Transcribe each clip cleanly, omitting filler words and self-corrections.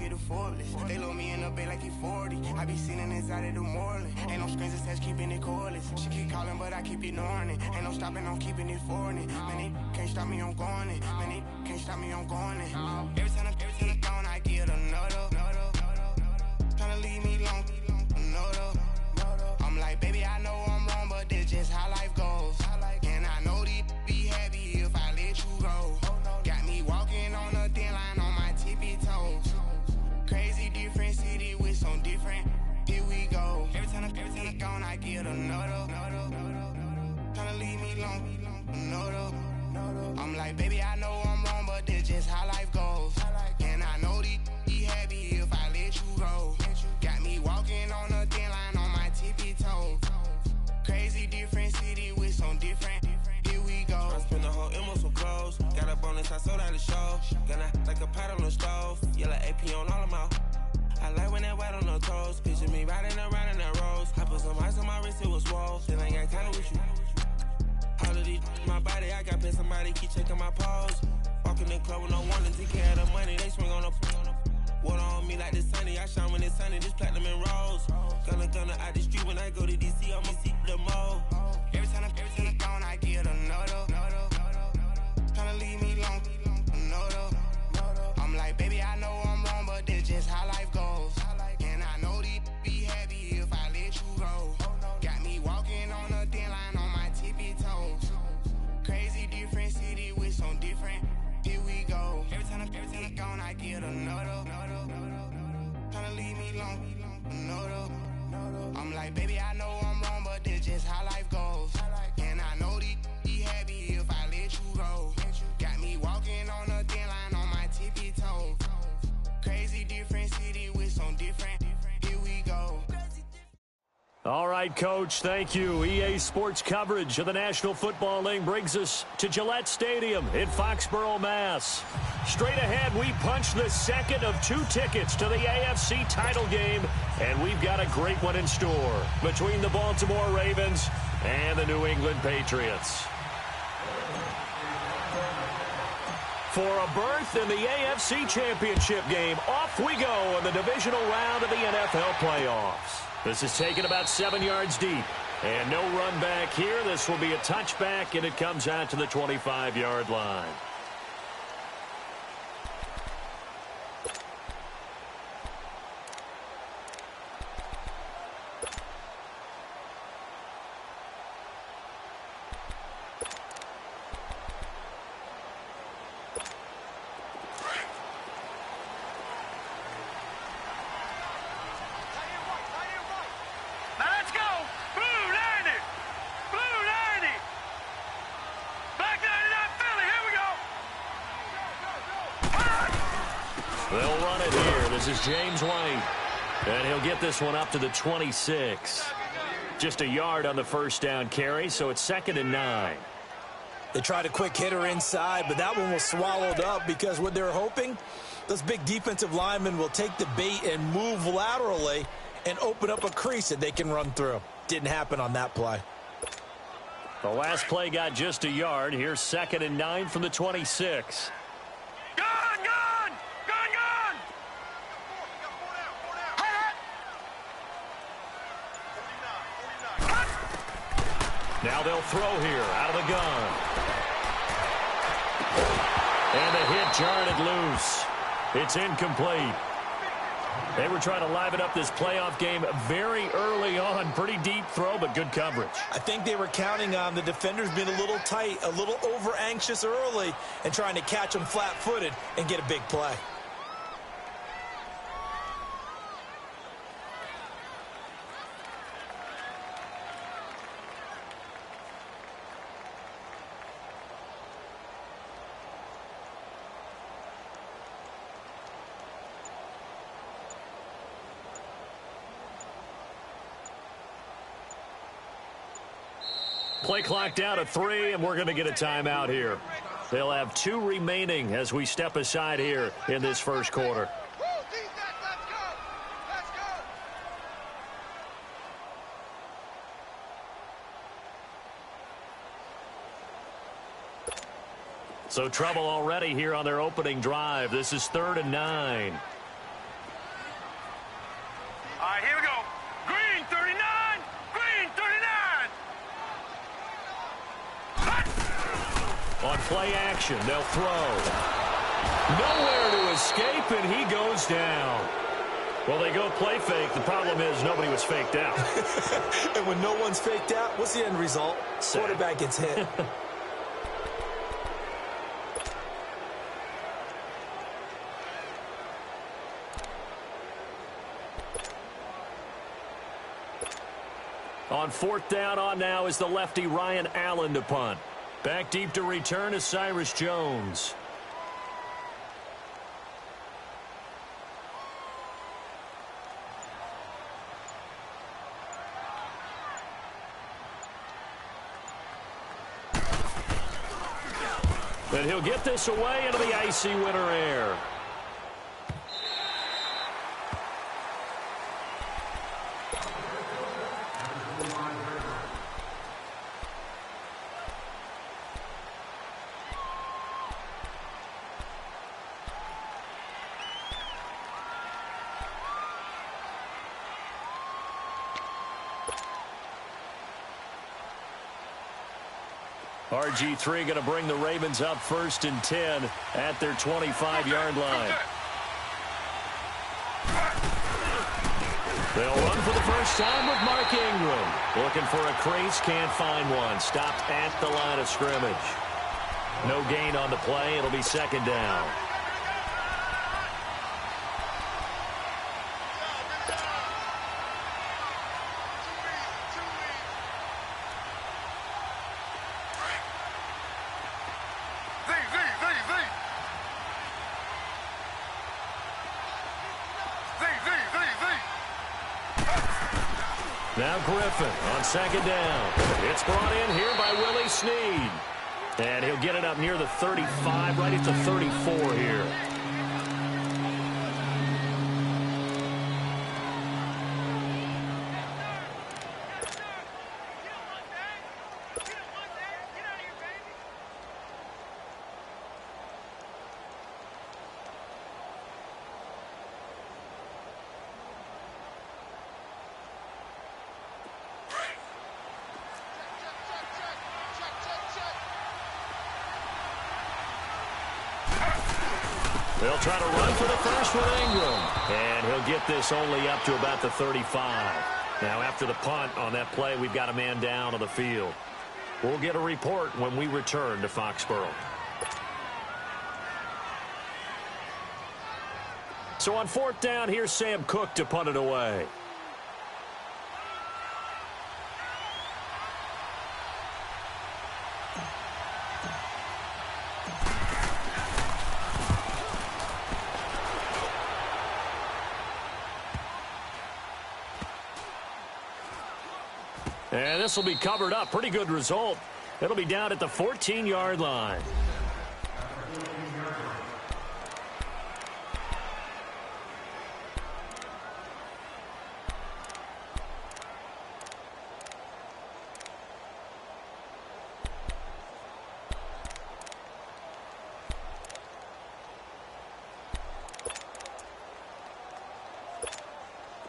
the forklift. They load me in the bay like he 40. I be sitting inside of the Moreland. Ain't no screens that says keeping it cordless. She keep calling, but I keep ignoring it. Ain't no stopping, I'm keeping it for it. Man, they can't stop me, I'm going it. Man, they can't stop me, I'm going it. Every time I'm gone, I get another. Tryna leave me long, another. I'm like, baby, I know I'm wrong, but this just how life goes. And I know these be happy if I let you go. Got me walking on a thin line on my tippy toes. Crazy different city with some different. Here we go. Every time I'm gone, I get another. Tryna leave me long, another. I'm like, baby, I know I'm wrong, but this just how life goes. And I know these be happy if I let you go. Got me walking on a thin line on my tippy toes. Crazy different city with some different. Here we go. I spent the whole M on some clothes. Got a bonus, I sold out the show. Gonna like a pot on the stove. Yellow AP on all of my. I like when that white on the toes. Picture me riding around in that rose. I put some ice on my wrist, it was swole. Still ain't got time with you. All of these, my body, I got pay somebody keep checking my pose. Walking in the club with no warning, take care of the money. They swing on the water on me like the sunny. I shine when it's sunny, this platinum and rose. Gonna out the street when I go to DC, I'ma see the mo. Every time I'm gone, I get another. Tryna leave me long, another. I'm like, baby, I know I'm wrong, but this just how life goes. And I know these be happy if I let you go. Got me walking on a thin line on my tippy toes. Crazy different city with some different. Here we go. Every time I'm gone, I get another. Tryna leave me long, another. I'm like, baby, I know I'm wrong, but this just how life goes. And I know these be happy if I let you go. Got me walking on a thin line on my tippy toes. Crazy different city with some different. Here we go. All right, Coach, thank you. EA Sports coverage of the National Football League brings us to Gillette Stadium in Foxborough, Mass. Straight ahead, we punch the second of 2 tickets to the AFC title game, and we've got a great one in store between the Baltimore Ravens and the New England Patriots. For a berth in the AFC Championship game, off we go in the divisional round of the NFL playoffs. This is taken about 7 yards deep. And no run back here. This will be a touchback, and it comes out to the 25-yard line. They'll run it here. This is James White. And he'll get this one up to the 26. Just a yard on the first down carry, so it's 2nd and 9. They tried a quick hitter inside, but that one was swallowed up because what they're hoping, those big defensive linemen will take the bait and move laterally and open up a crease that they can run through. Didn't happen on that play. The last play got just a yard. Here's 2nd and 9 from the 26. Now they'll throw here out of the gun. And the hit jarred it loose. It's incomplete. They were trying to liven up this playoff game very early on. Pretty deep throw, but good coverage. I think they were counting on the defenders being a little tight, a little over-anxious early, and trying to catch them flat-footed and get a big play. Play clock down to 3, and we're going to get a timeout here. They'll have 2 remaining as we step aside here in this first quarter. So trouble already here on their opening drive. This is 3rd and 9. right, here we go. Green 39. Green 39. On play action, they'll throw. Nowhere to escape, and he goes down. Well, they go play fake. The problem is nobody was faked out. And when no one's faked out, what's the end result? Quarterback gets hit. On fourth down on now is the lefty Ryan Allen to punt. Back deep to return is Cyrus Jones. And he'll get this away into the icy winter air. RG3 going to bring the Ravens up 1st and 10 at their 25-yard line. They'll run for the first time with Mark Ingram. Looking for a crease, can't find one. Stopped at the line of scrimmage. No gain on the play. It'll be 2nd down. Now Griffin on 2nd down. It's brought in here by Willie Snead. And he'll get it up near the 35, right at the 34 here. They'll try to run for the first with Ingram. And he'll get this only up to about the 35. Now, after the punt on that play, we've got a man down on the field. We'll get a report when we return to Foxborough. So on 4th down, here's Sam Cook to punt it away. And this will be covered up. Pretty good result. It'll be down at the 14-yard line.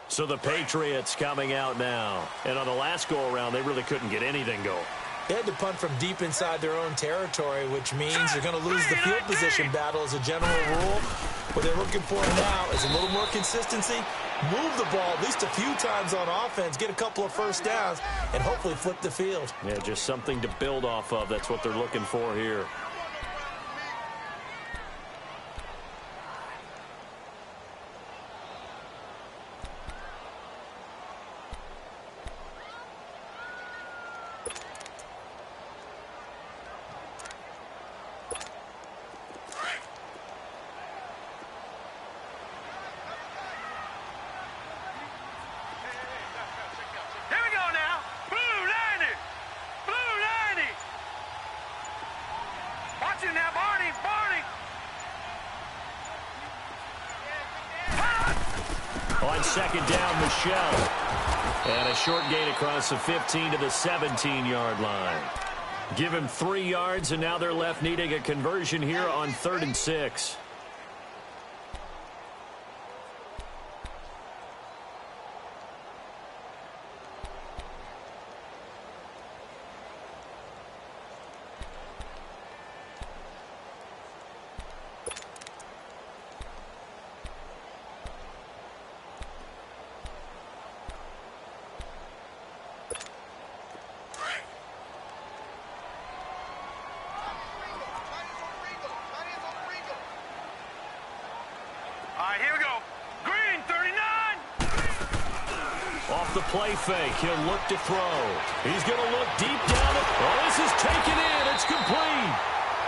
So the Patriots coming out now. And on the last go-around, they really couldn't get anything going. They had to punt from deep inside their own territory, which means they're going to lose the field position battle as a general rule. What they're looking for now is a little more consistency, move the ball at least a few times on offense, get a couple of first downs, and hopefully flip the field. Yeah, just something to build off of. That's what they're looking for here. On 2nd down, Michelle. And a short gain across the 15 to the 17-yard line. Give him 3 yards, and now they're left needing a conversion here on 3rd and 6. right, here we go. Green, 39. Off the play fake, he'll look to throw. He's going to look deep down. Oh, this is taken in. It's complete.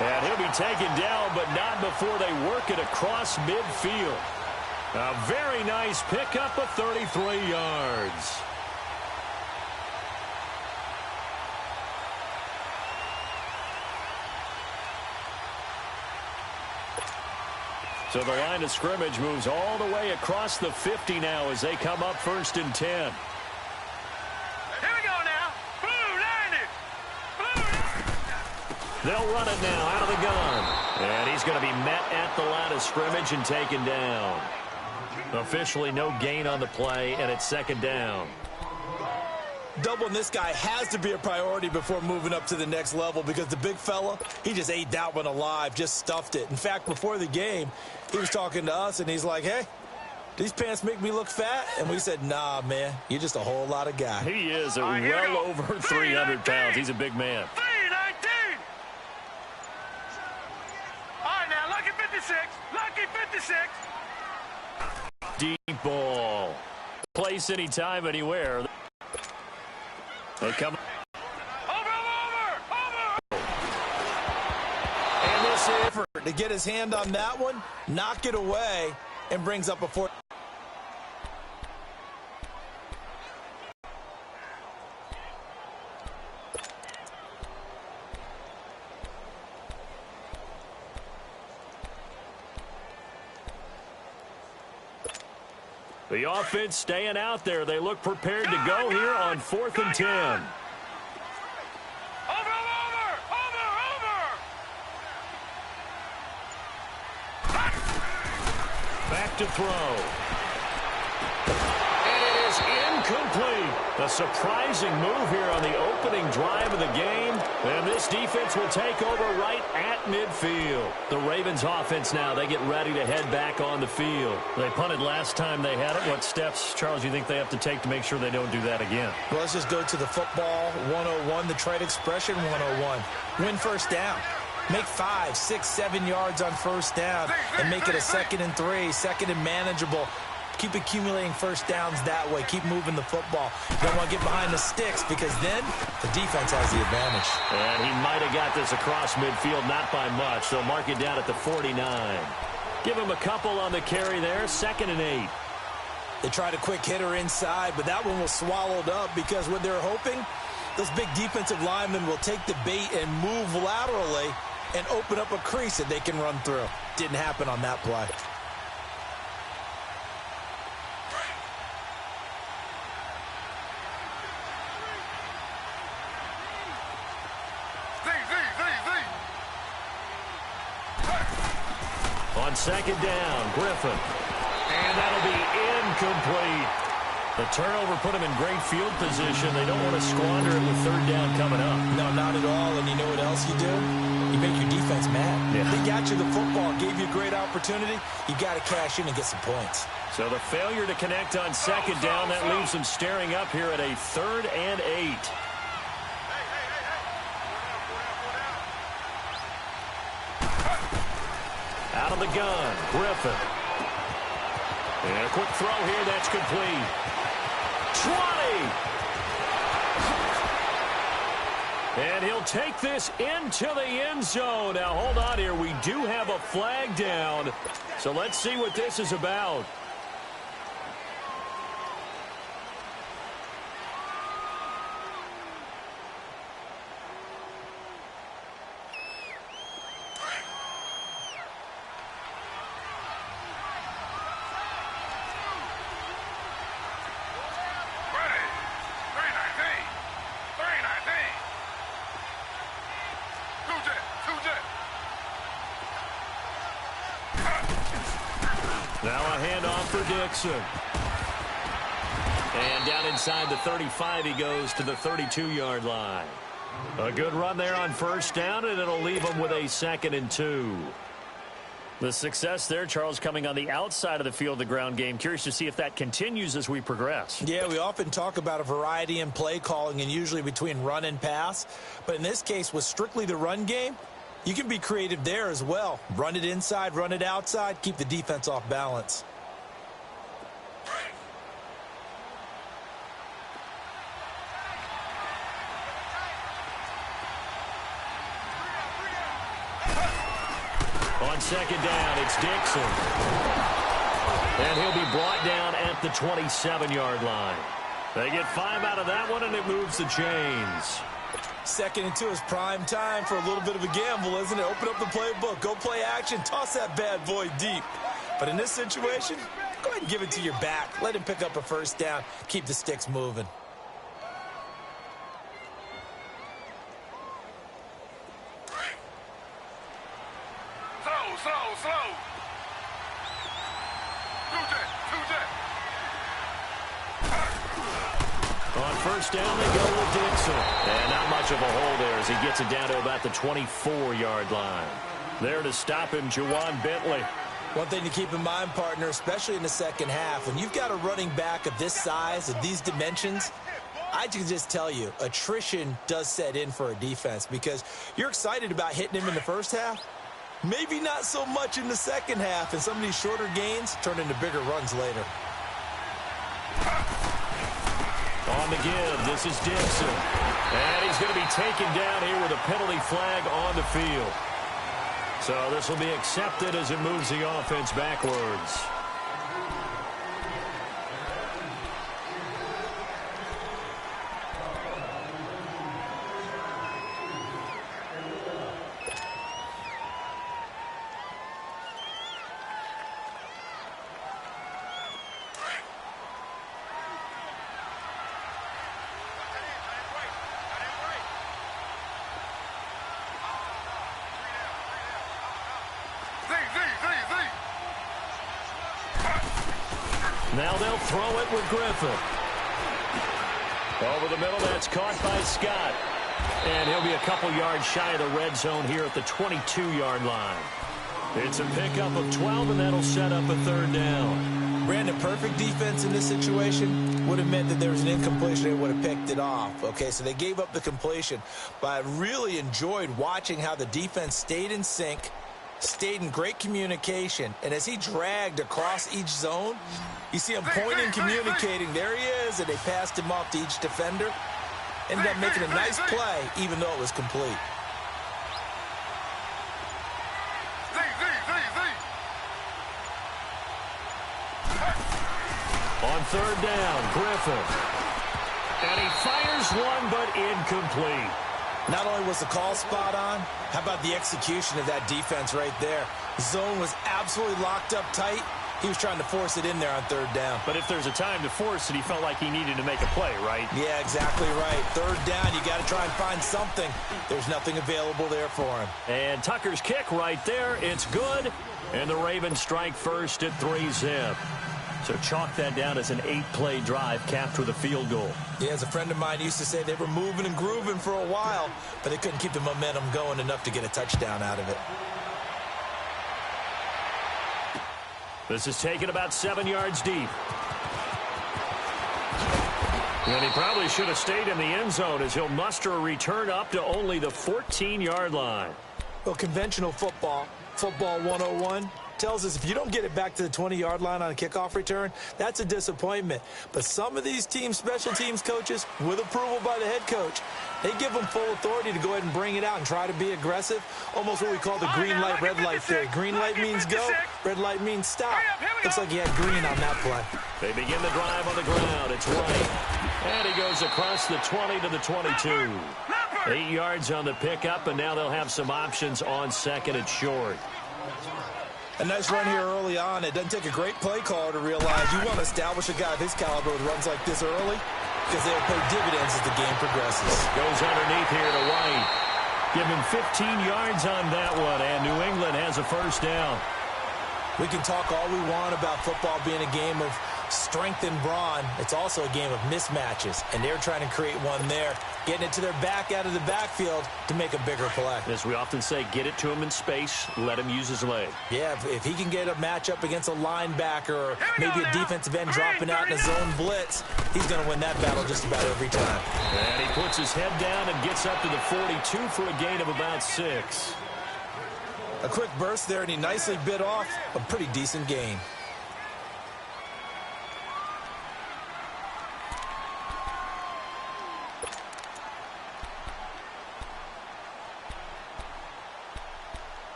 And he'll be taken down, but not before they work it across midfield. A very nice pickup of 33 yards. So the line of scrimmage moves all the way across the 50 now as they come up 1st and 10. Here we go now. Blue, line it. Blue. They'll run it now out of the gun. And he's going to be met at the line of scrimmage and taken down. Officially no gain on the play, and it's 2nd down. Doubling this guy has to be a priority before moving up to the next level because the big fella, he just ate that one alive, just stuffed it. In fact, before the game, he was talking to us, and he's like, hey, these pants make me look fat? And we said, nah, man, you're just a whole lot of guy. He is well over 300 pounds. He's a big man. 319. All right, now, lucky 56. Lucky 56. Deep ball. Place anytime, anywhere. They come. Over. And this effort to get his hand on that one, knock it away, and brings up a 4. The offense staying out there. They look prepared to go here on 4th and 10. Over. Back to throw. And it is incomplete. A surprising move here on the opening drive of the game. And this defense will take over right at midfield. The Ravens offense now, they get ready to head back on the field. They punted last time they had it. What steps, Charles, you think they have to take to make sure they don't do that again? Well, let's just go to the football 101, the trade expression 101. Win first down. Make 5, 6, 7 yards on first down and make it a 2nd and 3, 2nd and manageable. Keep accumulating first downs that way. Keep moving the football. You don't want to get behind the sticks because then the defense has the advantage. And he might have got this across midfield, not by much. They'll mark it down at the 49. Give him a couple on the carry there, 2nd and 8. They tried a quick hitter inside, but that one was swallowed up because what they're hoping, those big defensive linemen will take the bait and move laterally and open up a crease that they can run through. Didn't happen on that play. On 2nd down, Griffin. And that'll be incomplete. The turnover put him in great field position. They don't want to squander it with 3rd down coming up. No, not at all. And you know what else you do? You make your defense mad. Yeah. They got you the football, gave you a great opportunity. You got to cash in and get some points. So the failure to connect on 2nd down, that leaves them staring up here at a 3rd and 8. Out of the gun, Griffin. And a quick throw here, that's complete. 20! And he'll take this into the end zone. Now, hold on here. We do have a flag down. So let's see what this is about. Now a handoff for Dixon. And down inside the 35, he goes to the 32-yard line. A good run there on 1st down, and it'll leave him with a 2nd and 2. The success there, Charles, coming on the outside of the field, the ground game. Curious to see if that continues as we progress. Yeah, we often talk about a variety in play calling and usually between run and pass. But in this case, with strictly the run game, You can be creative there as well. Run it inside, run it outside, keep the defense off balance. On second down, it's Dixon. And he'll be brought down at the 27-yard line. They get 5 out of that one, and it moves the chains. 2nd and 2 is prime time for a little bit of a gamble, isn't it? Open up the playbook, go play action, toss that bad boy deep. But in this situation, go ahead and give it to your back. Let him pick up a first down. Keep the sticks moving. Slow. On first down, they go with Dixon. And not much of a hole there as he gets it down to about the 24-yard line. There to stop him, Juwan Bentley. One thing to keep in mind, partner, especially in the second half, when you've got a running back of this size, of these dimensions, I can just tell you, attrition does set in for a defense because you're excited about hitting him in the first half. Maybe not so much in the second half, and some of these shorter gains turn into bigger runs later. On the give, this is Dixon. And he's going to be taken down here with a penalty flag on the field. So this will be accepted as it moves the offense backwards. Now they'll throw it with Griffin. Over the middle, that's caught by Scott. And he'll be a couple yards shy of the red zone here at the 22-yard line. It's a pickup of 12, and that'll set up a third down. Brandon, perfect defense in this situation would have meant that there was an incompletion. They would have picked it off. Okay, so they gave up the completion. But I really enjoyed watching how the defense stayed in sync, stayed in great communication, and as he dragged across each zone, you see him pointing, communicating. There he is, and they passed him off to each defender. Ended up making a nice play, even though it was complete. On third down, Griffin. And he fires one, but incomplete. Not only was the call spot on, how about the execution of that defense right there? The zone was absolutely locked up tight. He was trying to force it in there on third down. But if there's a time to force it, he felt like he needed to make a play, right? Yeah, exactly right. Third down, you got to try and find something. There's nothing available there for him. And Tucker's kick right there. It's good. And the Ravens strike first at 3-zip. So chalk that down as an 8-play drive capped with a field goal. Yeah, as a friend of mine used to say, they were moving and grooving for a while, but they couldn't keep the momentum going enough to get a touchdown out of it. This is taken about 7 yards deep. And he probably should have stayed in the end zone as he'll muster a return up to only the 14-yard line. Well, conventional football 101, tells us if you don't get it back to the 20-yard line on a kickoff return, that's a disappointment. But some of these teams, special teams coaches, with approval by the head coach, they give them full authority to go ahead and bring it out and try to be aggressive, almost what we call the green light, red light theory. Green light means go, red light means stop. Looks like he had green on that play. They begin the drive on the ground. It's White. And he goes across the 20 to the 22. 8 yards on the pickup, and now they'll have some options on second and short. A nice run here early on. It doesn't take a great play caller to realize you want to establish a guy of his caliber with runs like this early because they'll pay dividends as the game progresses. Goes underneath here to White. Give him 15 yards on that one, and New England has a first down. We can talk all we want about football being a game of strength and brawn. It's also a game of mismatches, and they're trying to create one there, getting it to their back out of the backfield to make a bigger play. As we often say, get it to him in space, let him use his leg. Yeah, if he can get a matchup against a linebacker or maybe a defensive end dropping out in a zone blitz, he's going to win that battle just about every time. And he puts his head down and gets up to the 42 for a gain of about 6. A quick burst there, and he nicely bit off a pretty decent gain.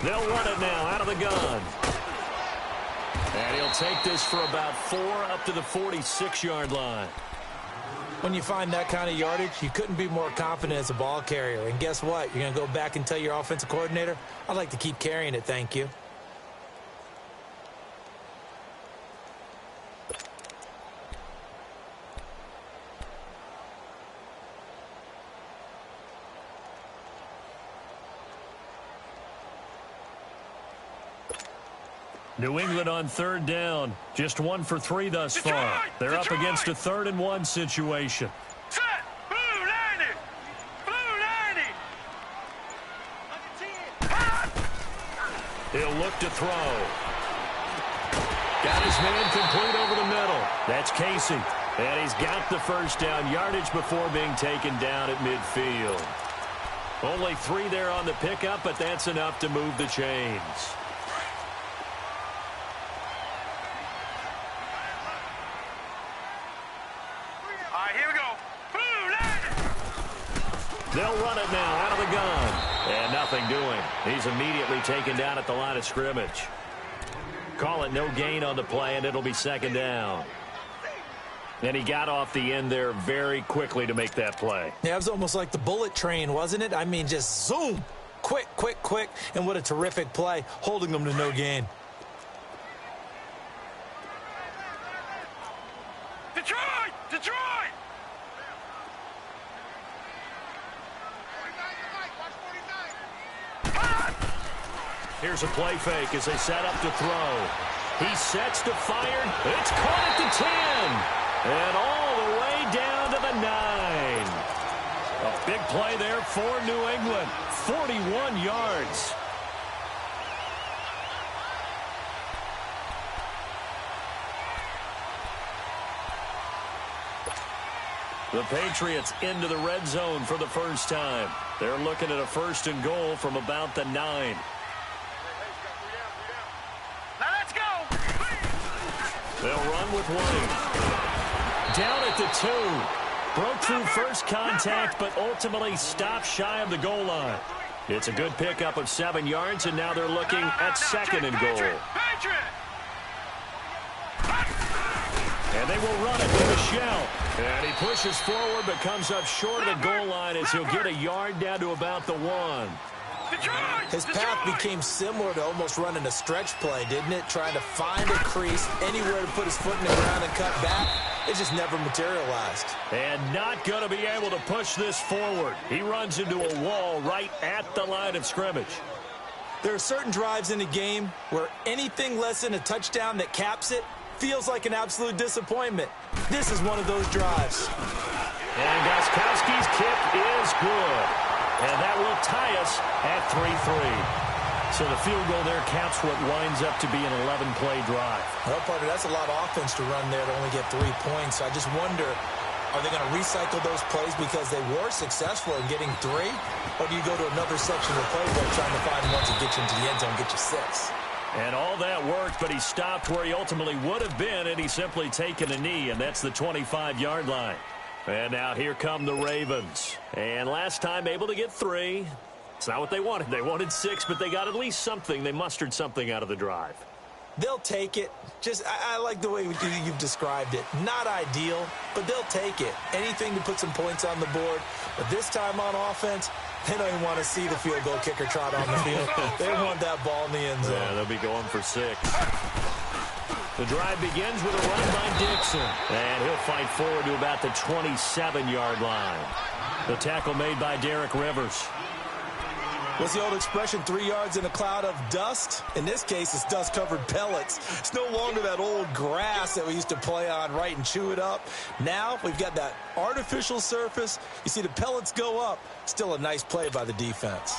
They'll run it now out of the gun. And he'll take this for about 4 up to the 46-yard line. When you find that kind of yardage, you couldn't be more confident as a ball carrier. And guess what? You're going to go back and tell your offensive coordinator, I'd like to keep carrying it, thank you. New England on 3rd down. Just 1 for 3 thus far. They're up against a 3rd and 1 situation. Set. Blue 90. Blue 90. He'll look to throw. Got his man complete over the middle. That's Casey. And he's got the first down yardage before being taken down at midfield. Only 3 there on the pickup, but that's enough to move the chains. They'll run it now out of the gun. And nothing doing. He's immediately taken down at the line of scrimmage. Call it no gain on the play, and it'll be 2nd down. And he got off the end there very quickly to make that play. Yeah, it was almost like the bullet train, wasn't it? I mean, just zoom. Quick, quick, quick. And what a terrific play, holding them to no gain. Detroit! Detroit! Here's a play fake as they set up to throw. He sets to fire. It's caught at the 10. And all the way down to the 9. A big play there for New England. 41 yards. The Patriots into the red zone for the first time. They're looking at a 1st and goal from about the 9. They'll run with Wayne. Down at the 2. Broke through first contact, but ultimately stopped shy of the goal line. It's a good pickup of 7 yards, and now they're looking at 2nd and goal. And they will run it with Michelle. And he pushes forward, but comes up short of the goal line as he'll get a yard down to about the 1. His path became similar to almost running a stretch play, didn't it? Trying to find a crease, anywhere to put his foot in the ground and cut back. It just never materialized. And not going to be able to push this forward. He runs into a wall right at the line of scrimmage. There are certain drives in the game where anything less than a touchdown that caps it feels like an absolute disappointment. This is one of those drives. And Gostkowski's kick is good. And that will tie us at 3-3. So the field goal there caps what winds up to be an 11-play drive. Well, partner, that's a lot of offense to run there to only get 3 points. I just wonder, are they going to recycle those plays because they were successful in getting 3? Or do you go to another section of the playbook trying to find ones that get you into the end zone and get you 6? And all that worked, but he stopped where he ultimately would have been, and he's simply taken a knee, and that's the 25-yard line. And now here come the Ravens. And last time able to get 3. It's not what they wanted. They wanted 6, but they got at least something. They mustered something out of the drive. They'll take it. Just, I like the way you've described it. Not ideal, but they'll take it. Anything to put some points on the board. But this time on offense, they don't even want to see the field goal kicker trot on the field. They want that ball in the end zone. Yeah, they'll be going for 6. The drive begins with a run by Dixon. And he'll fight forward to about the 27-yard line. The tackle made by Derek Rivers. What's the old expression, 3 yards in a cloud of dust? In this case, it's dust-covered pellets. It's no longer that old grass that we used to play on, right, and chew it up. Now we've got that artificial surface. You see the pellets go up. Still a nice play by the defense.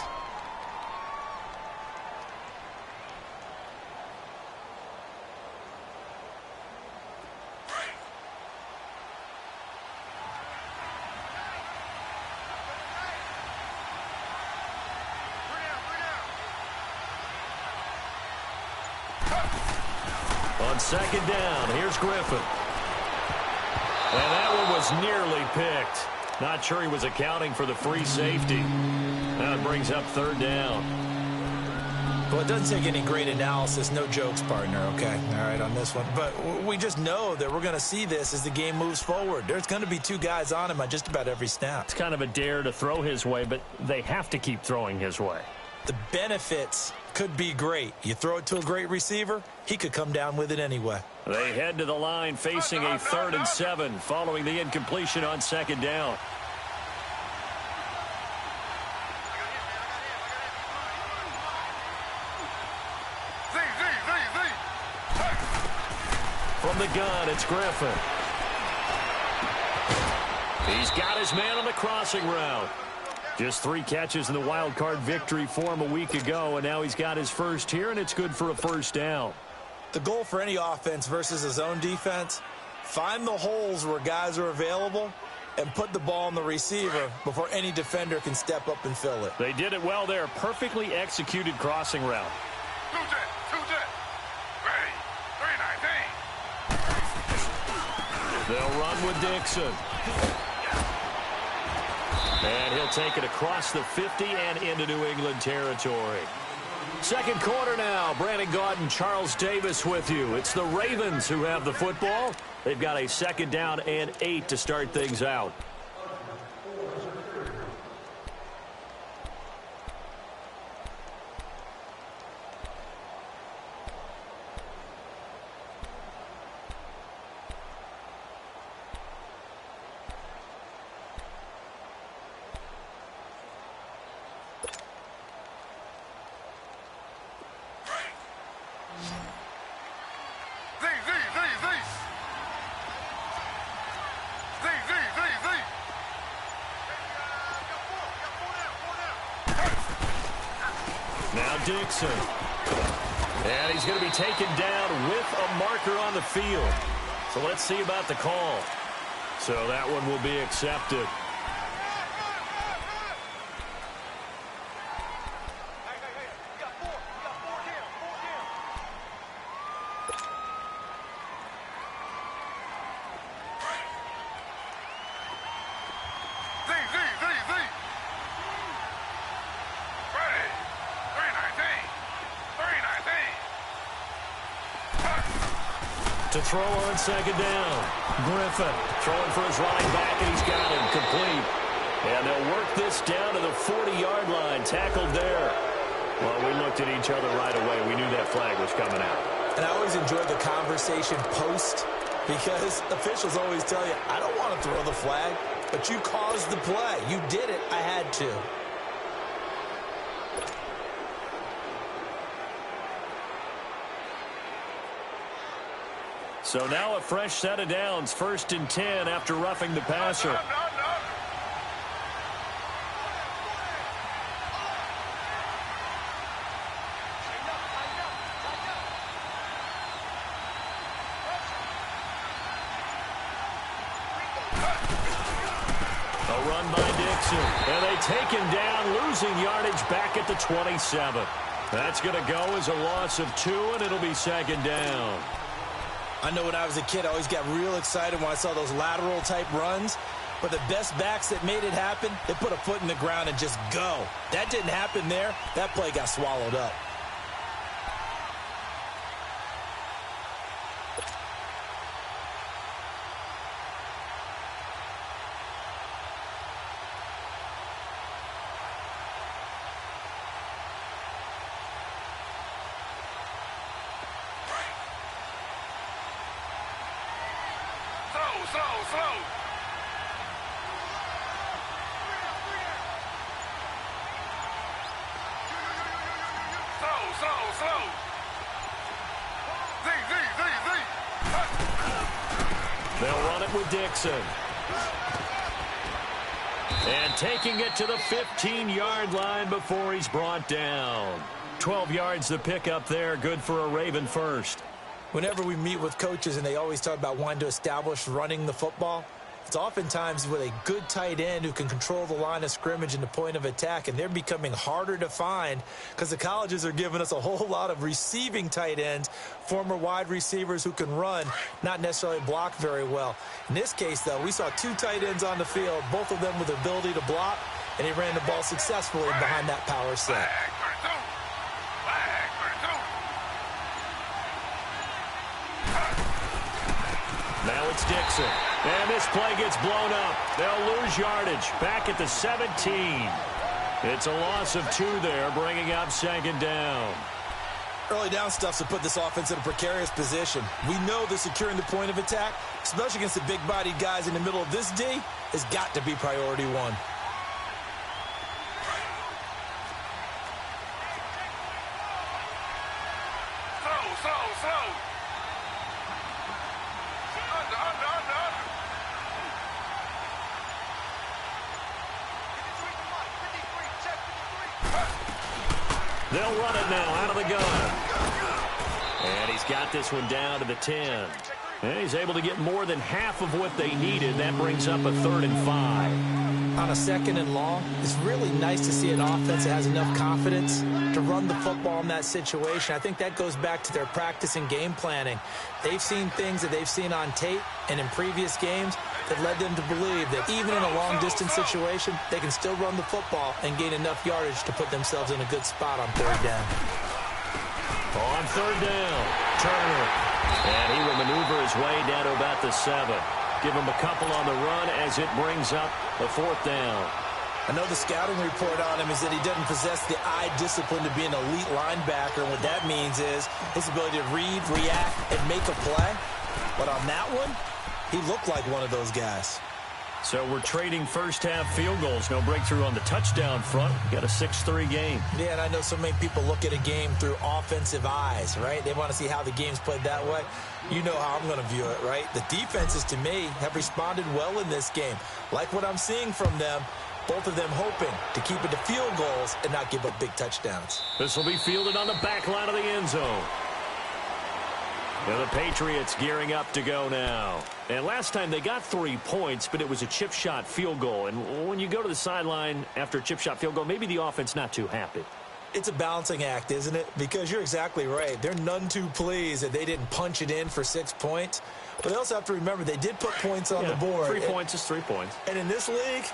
On second down, here's Griffin. And that one was nearly picked. Not sure he was accounting for the free safety. Now it brings up third down. Well, it doesn't take any great analysis, no jokes, partner, okay? All right, on this one. But we just know that we're going to see this as the game moves forward. There's going to be two guys on him on just about every snap. It's kind of a dare to throw his way, but they have to keep throwing his way. The benefits could be great. You throw it to a great receiver, he could come down with it anyway. They head to the line facing a 3rd and 7 following the incompletion on second down. From the gun, it's Griffin. He's got his man on the crossing route. Just 3 catches in the wild card victory for him a week ago, and now he's got his first here, and it's good for a first down. The goal for any offense versus his own defense, find the holes where guys are available and put the ball on the receiver before any defender can step up and fill it. They did it well there. Perfectly executed crossing route. They'll run with Dixon. And he'll take it across the 50 and into New England territory. Second quarter now. Brandon Gaudin, Charles Davis with you. It's the Ravens who have the football. They've got a 2nd down and 8 to start things out. Dixon. And he's going to be taken down with a marker on the field. So let's see about the call. So that one will be accepted. To throw on second down. Griffin throwing for his running back, and he's got him complete. And they'll work this down to the 40-yard line. Tackled there. Well, we looked at each other right away. We knew that flag was coming out. And I always enjoy the conversation post, because officials always tell you, I don't want to throw the flag, but you caused the play. You did it. I had to. So now a fresh set of downs, 1st and 10 after roughing the passer. A run by Dixon, and they take him down, losing yardage back at the 27. That's going to go as a loss of 2, and it'll be 2nd down. I know when I was a kid, I always got real excited when I saw those lateral-type runs. But the best backs that made it happen, they put a foot in the ground and just go. That didn't happen there. That play got swallowed up. They'll run it with Dixon. And taking it to the 15-yard line before he's brought down. 12 yards to pick up there. Good for a Raven first. Whenever we meet with coaches and they always talk about wanting to establish running the football, It's oftentimes with a good tight end who can control the line of scrimmage and the point of attack, and they're becoming harder to find because the colleges are giving us a whole lot of receiving tight ends, former wide receivers who can run, not necessarily block very well. In this case, though, we saw 2 tight ends on the field, both of them with the ability to block, and he ran the ball successfully behind that power set. Now it's Dixon. And this play gets blown up. They'll lose yardage. Back at the 17. It's a loss of 2 there, bringing up 2nd down. Early down stuff to put this offense in a precarious position. We know that securing the point of attack, especially against the big-bodied guys in the middle of this D, has got to be priority 1. They'll run it now out of the gun. And he's got this one down to the 10. And he's able to get more than half of what they needed. That brings up a 3rd and 5. On a 2nd and long, it's really nice to see an offense that has enough confidence to run the football in that situation. I think that goes back to their practice and game planning. They've seen things that they've seen on tape and in previous games that led them to believe that even in a long-distance situation, they can still run the football and gain enough yardage to put themselves in a good spot on 3rd down. On 3rd down, Turner. And he will maneuver his way down to about the 7. Give him a couple on the run as it brings up a 4th down. I know the scouting report on him is that he doesn't possess the eye discipline to be an elite linebacker. And what that means is his ability to read, react, and make a play. But on that one, he looked like one of those guys. So we're trading first-half field goals. No breakthrough on the touchdown front. Got a 6-3 game. Yeah, and I know so many people look at a game through offensive eyes, right? They want to see how the game's played that way. You know how I'm going to view it, right? The defenses, to me, have responded well in this game. Like what I'm seeing from them, both of them hoping to keep it to field goals and not give up big touchdowns. This will be fielded on the back line of the end zone. Now the Patriots gearing up to go now. And last time they got 3 points, but it was a chip shot field goal. And when you go to the sideline after a chip shot field goal, maybe the offense not too happy. It's a balancing act, isn't it? Because you're exactly right. They're none too pleased that they didn't punch it in for 6 points. But they also have to remember they did put points on the board. 3 points is 3 points. And in this league,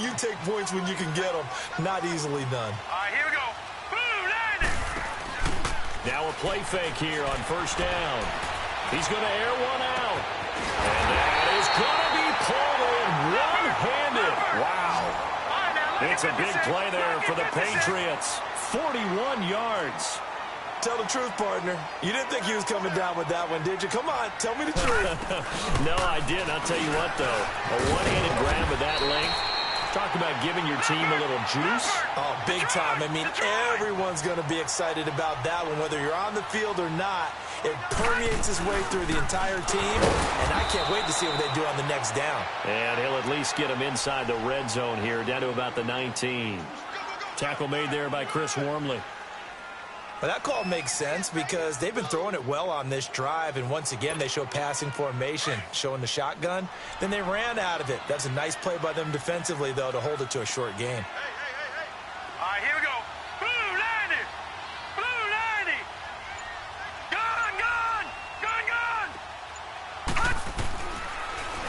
you take points when you can get them. Not easily done. All right, here we go. Now a play fake here on 1st down. He's going to air one out. And that is going to be pulled in one-handed. Wow. It's a big play there for the Patriots. 41 yards. Tell the truth, partner. You didn't think he was coming down with that one, did you? Come on, tell me the truth. No, I didn't. I'll tell you what, though. A one-handed grab of that length. Talk about giving your team a little juice. Oh, big time. I mean, everyone's going to be excited about that one, whether you're on the field or not. It permeates his way through the entire team, and I can't wait to see what they do on the next down. And he'll at least get him inside the red zone here, down to about the 19. Tackle made there by Chris Wormley. Well, that call makes sense because they've been throwing it well on this drive, and once again, they show passing formation, showing the shotgun. Then they ran out of it. That's a nice play by them defensively, though, to hold it to a short game. All right, here we go. Blue 90. Blue 90. Gun.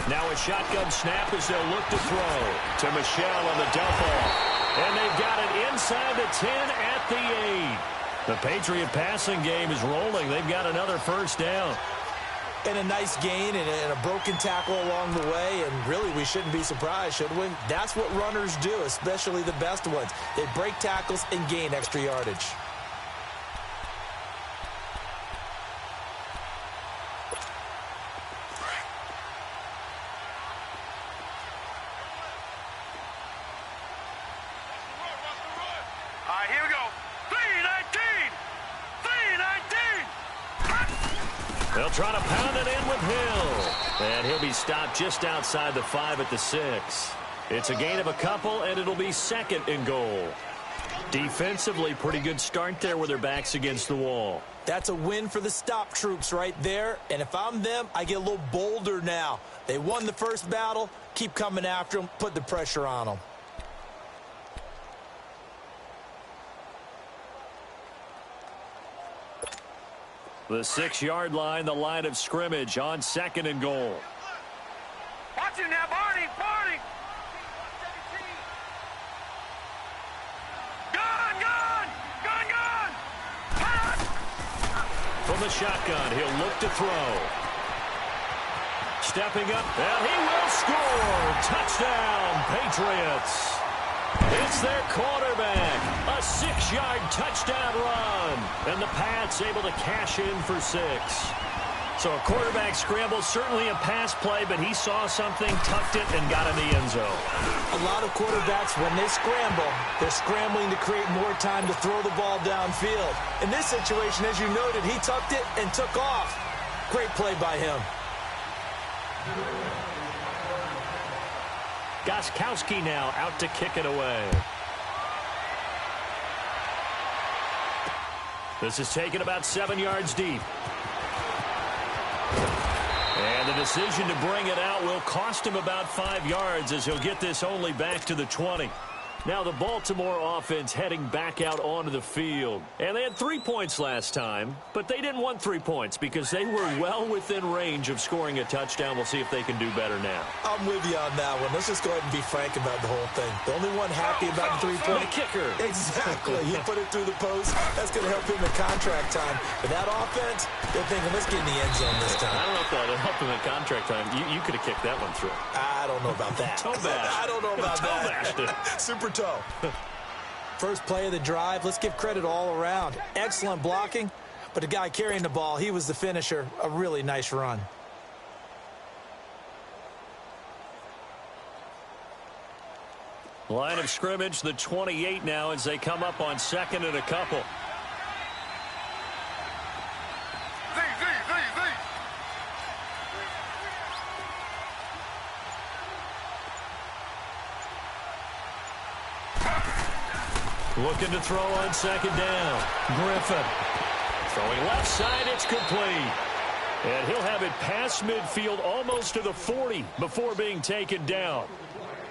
Now a shotgun snap as they'll look to throw to Michelle on the dump off. And they've got it inside the 10 at the 8. The Patriot passing game is rolling. They've got another 1st down. And a nice gain and a broken tackle along the way. And really, we shouldn't be surprised, should we? That's what runners do, especially the best ones. They break tackles and gain extra yardage. All right, here we go. 319. 319. They'll try to pound it in with Hill. And he'll be stopped just outside the 5 at the 6. It's a gain of a couple, and it'll be 2nd and goal. Defensively, pretty good start there with their backs against the wall. That's a win for the stop troops right there. And if I'm them, I get a little bolder now. They won the first battle. Keep coming after them. Put the pressure on them. The 6-yard line, the line of scrimmage on 2nd and goal. Watch him now, Barney. Barney. Gun. From the shotgun, he'll look to throw. Stepping up, and he will score. Touchdown, Patriots. It's their quarterback. A 6-yard touchdown run. And the Pats able to cash in for 6. So a quarterback scramble, certainly a pass play, but he saw something, tucked it, and got in the end zone. A lot of quarterbacks, when they scramble, they're scrambling to create more time to throw the ball downfield. In this situation, as you noted, he tucked it and took off. Great play by him. Gostkowski now out to kick it away. This is taken about 7 yards deep. And the decision to bring it out will cost him about 5 yards as he'll get this only back to the 20. Now the Baltimore offense heading back out onto the field. And they had 3 points last time, but they didn't want 3 points because they were well within range of scoring a touchdown. We'll see if they can do better now. I'm with you on that one. Let's just go ahead and be frank about the whole thing. The only one happy about the 3-point kicker. Exactly. He put it through the post. That's going to help him in contract time. But that offense, they're thinking, let's get in the end zone this time. I don't know if that'll help him in contract time. You could have kicked that one through. I don't know about that. Toe bash. I don't know about Toe bashed it. Super toe. First play of the drive. Let's give credit all around. Excellent blocking, but the guy carrying the ball, he was the finisher. A really nice run. Line of scrimmage, the 28 now as they come up on 2nd and a couple. Looking to throw on 2nd down. Griffin. Throwing left side, it's complete. And he'll have it past midfield almost to the 40 before being taken down.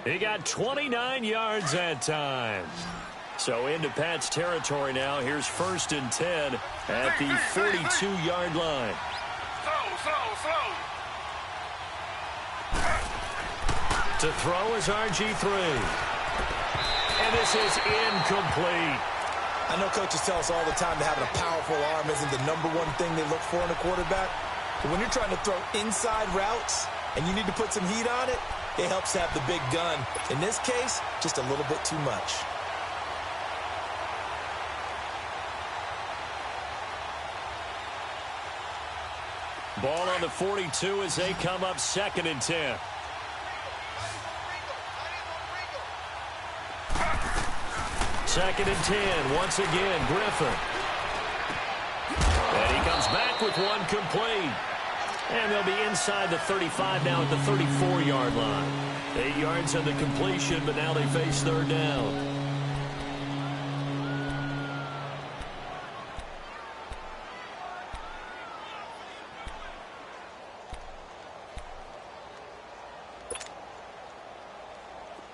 He got 29 yards that time. So into Pat's territory now. Here's 1st and 10 at the 42-yard line. Slow. To throw is RG3. And this is incomplete. I know coaches tell us all the time that having a powerful arm isn't the #1 thing they look for in a quarterback. But when you're trying to throw inside routes and you need to put some heat on it, it helps to have the big gun. In this case, just a little bit too much. Ball on the 42 as they come up 2nd and 10. Second and 10, once again, Griffin. And he comes back with one complete. And they'll be inside the 35 now at the 34-yard line. 8 yards on the completion, but now they face 3rd down.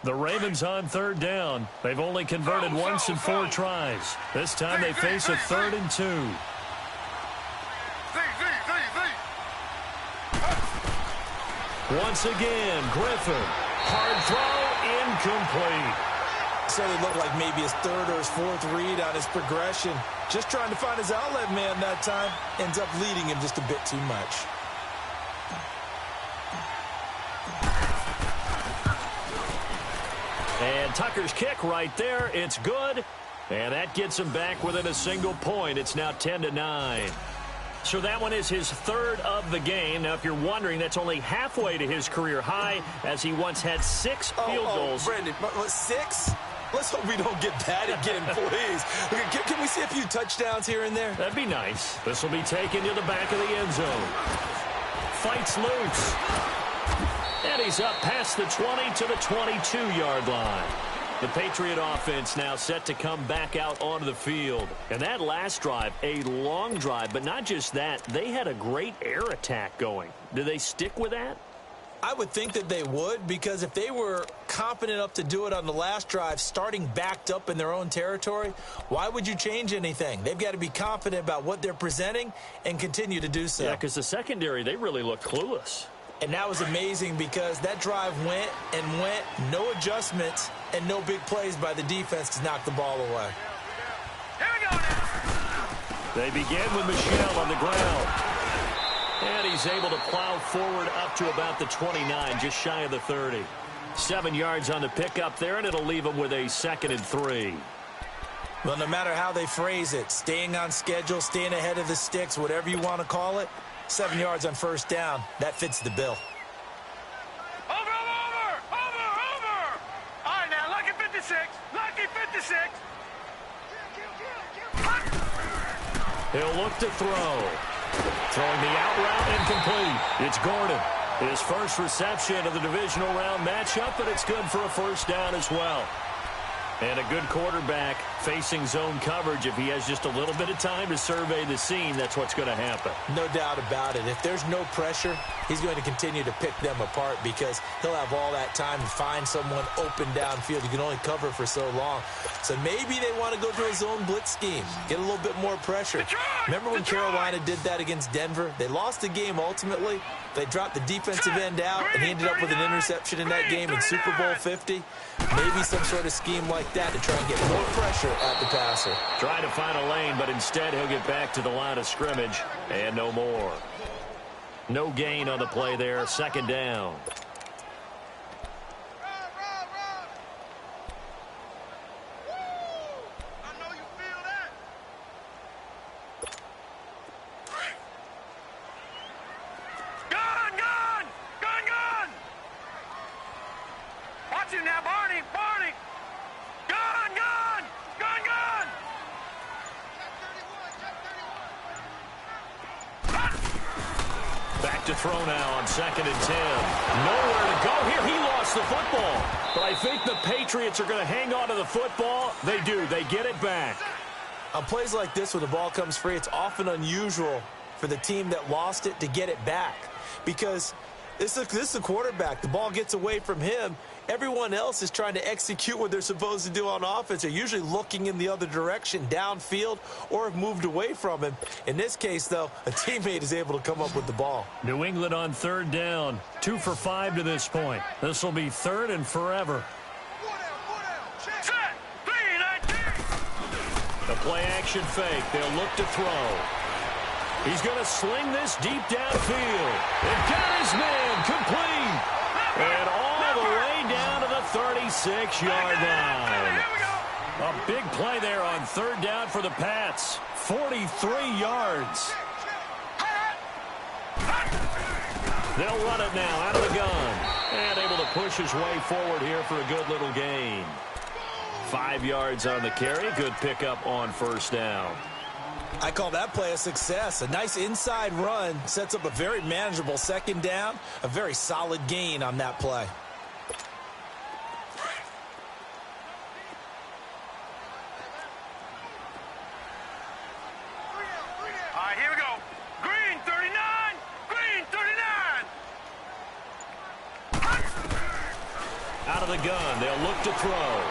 The Ravens on 3rd down. They've only converted once in 4 tries. This time they face a 3rd and 2. Once again, Griffin. Hard throw, incomplete. So it looked like maybe his 3rd or his 4th read on his progression. Just trying to find his outlet man that time. Ends up leading him just a bit too much. And Tucker's kick right there. It's good. And that gets him back within a single point. It's now 10-9. So that one is his 3rd of the game. Now, if you're wondering, that's only halfway to his career high, as he once had 6 field goals. Brandon, 6? Let's hope we don't get that again, please. Can we see a few touchdowns here and there? That'd be nice. This will be taken to the back of the end zone. Fights loose. And he's up past the 20 to the 22-yard line. The Patriot offense now set to come back out onto the field. And that last drive, a long drive, but not just that. They had a great air attack going. Do they stick with that? I would think that they would, because if they were confident enough to do it on the last drive, starting backed up in their own territory, why would you change anything? They've got to be confident about what they're presenting and continue to do so. Yeah, because the secondary, they really look clueless. And that was amazing because that drive went and went, no adjustments, and no big plays by the defense to knock the ball away. Here we go now. They begin with Michel on the ground. And he's able to plow forward up to about the 29, just shy of the 30. 7 yards on the pickup there, and it'll leave him with a 2nd and 3. Well, no matter how they phrase it, staying on schedule, staying ahead of the sticks, whatever you want to call it, 7 yards on first down, that fits the bill. Over. All right, now, lucky 56. Lucky 56. He'll look to throw. Throwing the out route incomplete. It's Gordon. His first reception of the divisional round matchup, but it's good for a first down as well. And a good quarterback facing zone coverage. If he has just a little bit of time to survey the scene, that's what's going to happen. No doubt about it. If there's no pressure, he's going to continue to pick them apart because he'll have all that time to find someone open downfield. You can only cover for so long. So maybe they want to go to a zone blitz scheme, get a little bit more pressure. Remember when Carolina did that against Denver? They lost the game ultimately. They dropped the defensive end out, and he ended up with an interception in that game in Super Bowl 50. Maybe some sort of scheme like that to try and get more pressure at the passer. Trying to find a lane, but instead he'll get back to the line of scrimmage and no more. No gain on the play there, 2nd down. Now, Barney! Gun! Back to throw now on 2nd and 10. Nowhere to go here. He lost the football. But I think the Patriots are going to hang on to the football. They do. They get it back. On plays like this, when the ball comes free, it's often unusual for the team that lost it to get it back because this is the quarterback. The ball gets away from him. Everyone else is trying to execute what they're supposed to do on offense. They're usually looking in the other direction, downfield, or have moved away from him. In this case, though, a teammate is able to come up with the ball. New England on 3rd down. 2 for 5 to this point. This will be 3rd and forever. Set! 3-19. The play-action fake. They'll look to throw. He's going to sling this deep downfield. They've got his man complete. And all the way down to the 36-yard line. A big play there on 3rd down for the Pats. 43 yards. They'll run it now out of the gun. And able to push his way forward here for a good little gain. 5 yards on the carry. Good pickup on 1st down. I call that play a success. A nice inside run sets up a very manageable 2nd down. A very solid gain on that play. All right, here we go. Green 39. Green 39. Out of the gun. They'll look to throw.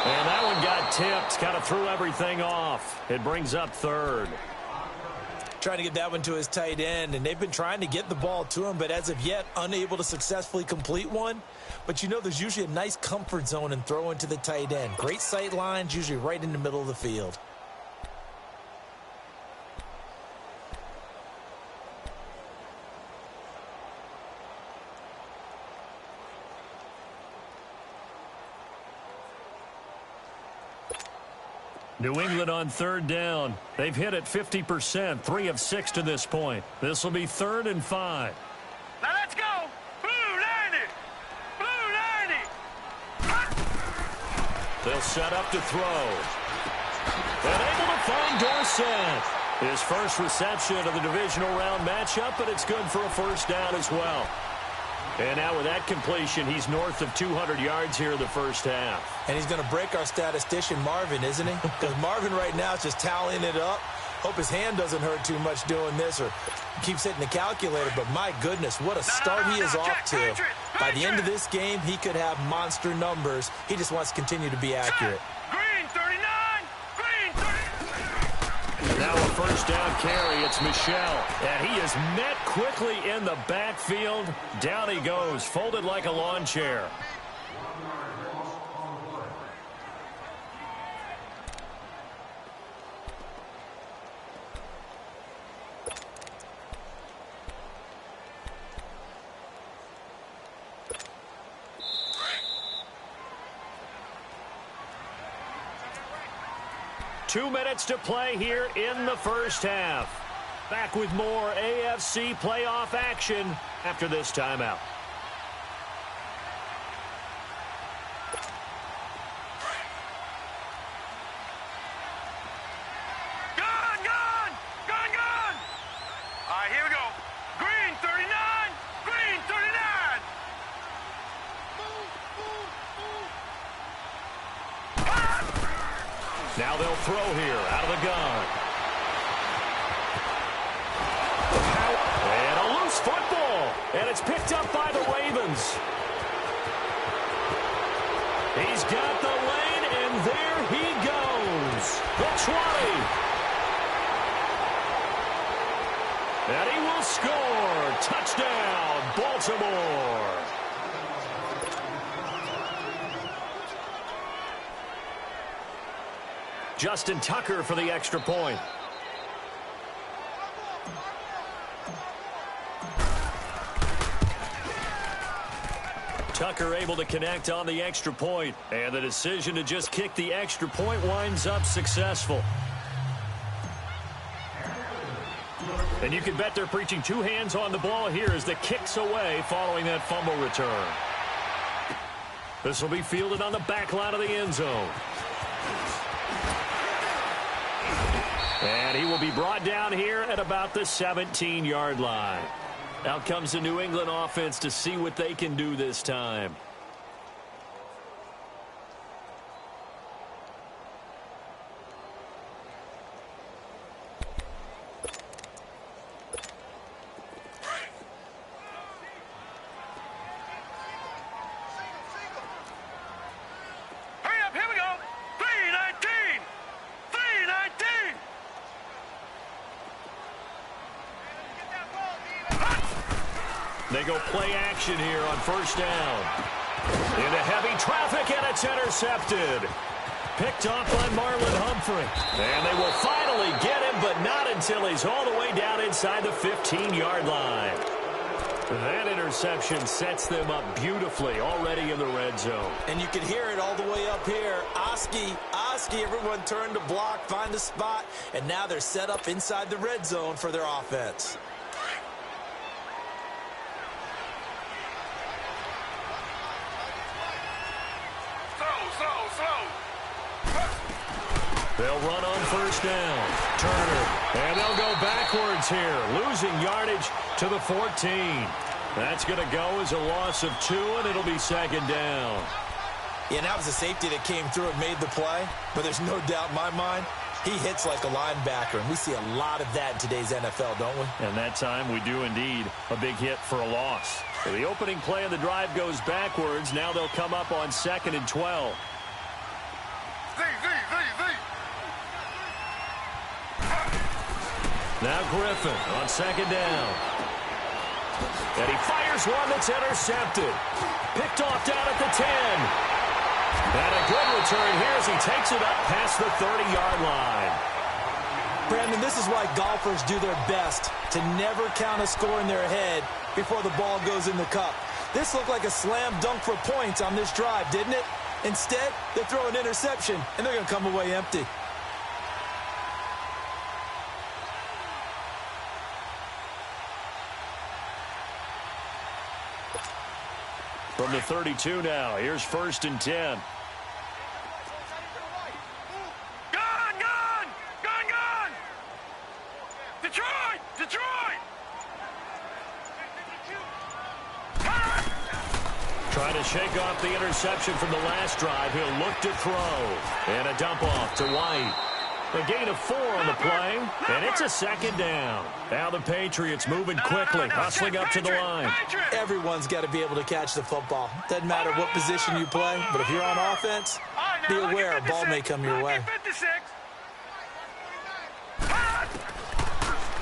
And that one got tipped, kind of threw everything off. It brings up 3rd. Trying to get that one to his tight end, and they've been trying to get the ball to him, but as of yet, unable to successfully complete one. But you know there's usually a nice comfort zone in throwing to the tight end. Great sight lines, usually right in the middle of the field. New England on 3rd down. They've hit it 50%, 3 of 6 to this point. This will be 3rd and 5. Now let's go. Blue 90. Blue 90. They'll set up to throw. And able to find Dorsett. His first reception of the divisional round matchup, but it's good for a first down as well. And now with that completion, he's north of 200 yards here in the first half. And he's going to break our statistician, Marvin, isn't he? Because Marvin right now is just tallying it up. Hope his hand doesn't hurt too much doing this or keeps hitting the calculator. But my goodness, what a start he is off to. By the end of this game, he could have monster numbers. He just wants to continue to be accurate. Green 39! Green 39! Now a first down carry. It's Michel. And he is met quickly in the backfield. Down he goes, folded like a lawn chair. Two minutes to play here in the first half. Back with more AFC playoff action after this timeout. Gun, gun! Gun, gun! All right, here we go. Green 39! Green 39! Now they'll throw here out of the gun. And a loose football. And it's picked up by the Ravens. He's got the lane, and there he goes. The 20. And he will score. Touchdown, Baltimore. Justin Tucker for the extra point. Tucker able to connect on the extra point, and the decision to just kick the extra point winds up successful. And you can bet they're preaching two hands on the ball here as the kick's away following that fumble return. This will be fielded on the back line of the end zone. And he will be brought down here at about the 17-yard line. Out comes the New England offense to see what they can do this time. Hurry up, here we go. 319! 319! They go play action here on first down. Into heavy traffic, and it's intercepted. Picked off by Marlon Humphrey. And they will finally get him, but not until he's all the way down inside the 15-yard line. That interception sets them up beautifully already in the red zone. And you can hear it all the way up here. Oski, everyone turned to block, find a spot, and now they're set up inside the red zone for their offense. They'll run on first down. Turner. And they'll go backwards here, losing yardage to the 14. That's going to go as a loss of 2, and it'll be second down. Yeah, and that was a safety that came through and made the play. But there's no doubt in my mind, he hits like a linebacker. And we see a lot of that in today's NFL, don't we? And that time we do indeed. A big hit for a loss. So the opening play of the drive goes backwards. Now they'll come up on 2nd and 12. Now Griffin on second down. And he fires one that's intercepted. Picked off down at the 10. And a good return here as he takes it up past the 30-yard line. Brandon, this is why golfers do their best to never count a score in their head before the ball goes in the cup. This looked like a slam dunk for points on this drive, didn't it? Instead, they throw an interception, and they're going to come away empty. From the 32 now, here's 1st and 10. Gun! Detroit! Trying to shake off the interception from the last drive. He'll look to throw. And a dump off to White. A gain of 4 on the play, and it's a second down. Now the Patriots moving quickly, hustling up to the line. Everyone's got to be able to catch the football. Doesn't matter what position you play, but if you're on offense, be aware a ball may come your way.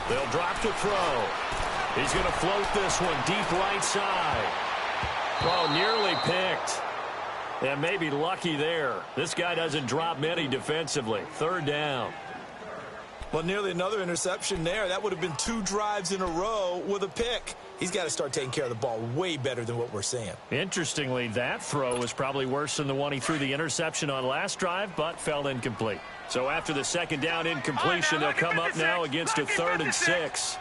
They'll drop to throw. He's going to float this one deep right side. Oh, nearly picked. And maybe lucky there. This guy doesn't drop many defensively. Third down. Well, nearly another interception there. That would have been 2 drives in a row with a pick. He's got to start taking care of the ball way better than what we're seeing. Interestingly, that throw was probably worse than the one he threw the interception on last drive, but fell incomplete. So after the second down incompletion, they'll come up now against a 3rd and 6.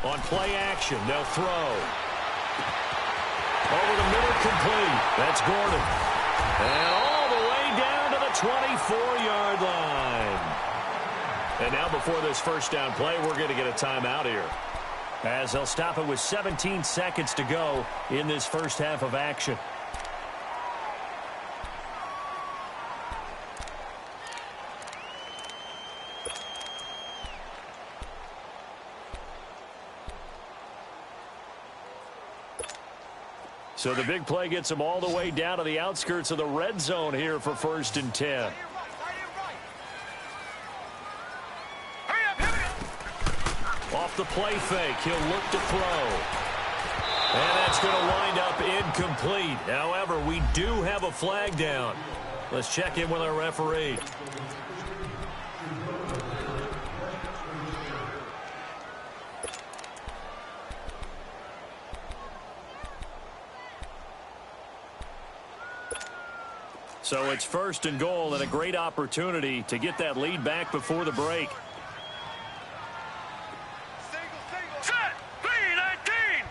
On play action, they'll throw. Over the middle, complete. That's Gordon. And all the way down to the 24-yard line. And now before this first down play, we're going to get a timeout here, as they'll stop it with 17 seconds to go in this first half of action. So the big play gets them all the way down to the outskirts of the red zone here for 1st and 10. Off the play fake, he'll look to throw. And that's going to wind up incomplete. However, we do have a flag down. Let's check in with our referee. So it's 1st and goal, and a great opportunity to get that lead back before the break. Set, 3-19.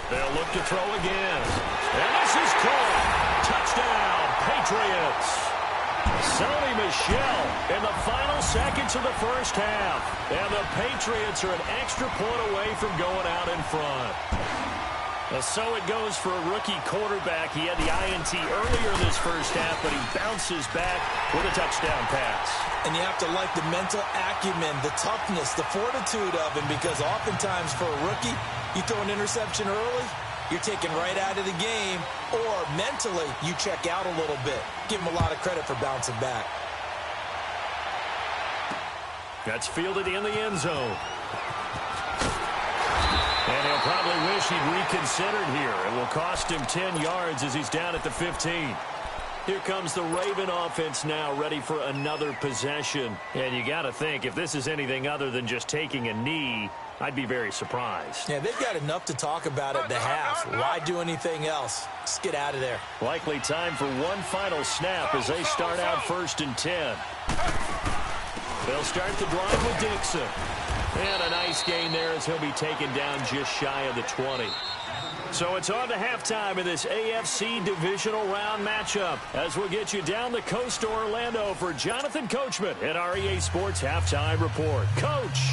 They'll look to throw again. And this is caught. Touchdown, Patriots. Sony Michel in the final seconds of the first half. And the Patriots are an extra point away from going out in front. So it goes for a rookie quarterback. He had the INT earlier in this first half, but he bounces back with a touchdown pass. And you have to like the mental acumen, the toughness, the fortitude of him, because oftentimes for a rookie, you throw an interception early, you're taken right out of the game, or mentally you check out a little bit. Give him a lot of credit for bouncing back. That's fielded in the end zone. And he'll probably wish he'd reconsidered here. It will cost him 10 yards as he's down at the 15. Here comes the Raven offense now, ready for another possession. And you got to think, if this is anything other than just taking a knee, I'd be very surprised. Yeah, they've got enough to talk about at the half. Why do anything else? Just get out of there. Likely time for one final snap as they start out 1st and 10. They'll start the drive with Dixon. And a nice gain there as he'll be taken down just shy of the 20. So it's on to halftime in this AFC divisional round matchup, as we'll get you down the coast to Orlando for Jonathan Coachman at our EA Sports Halftime Report. Coach.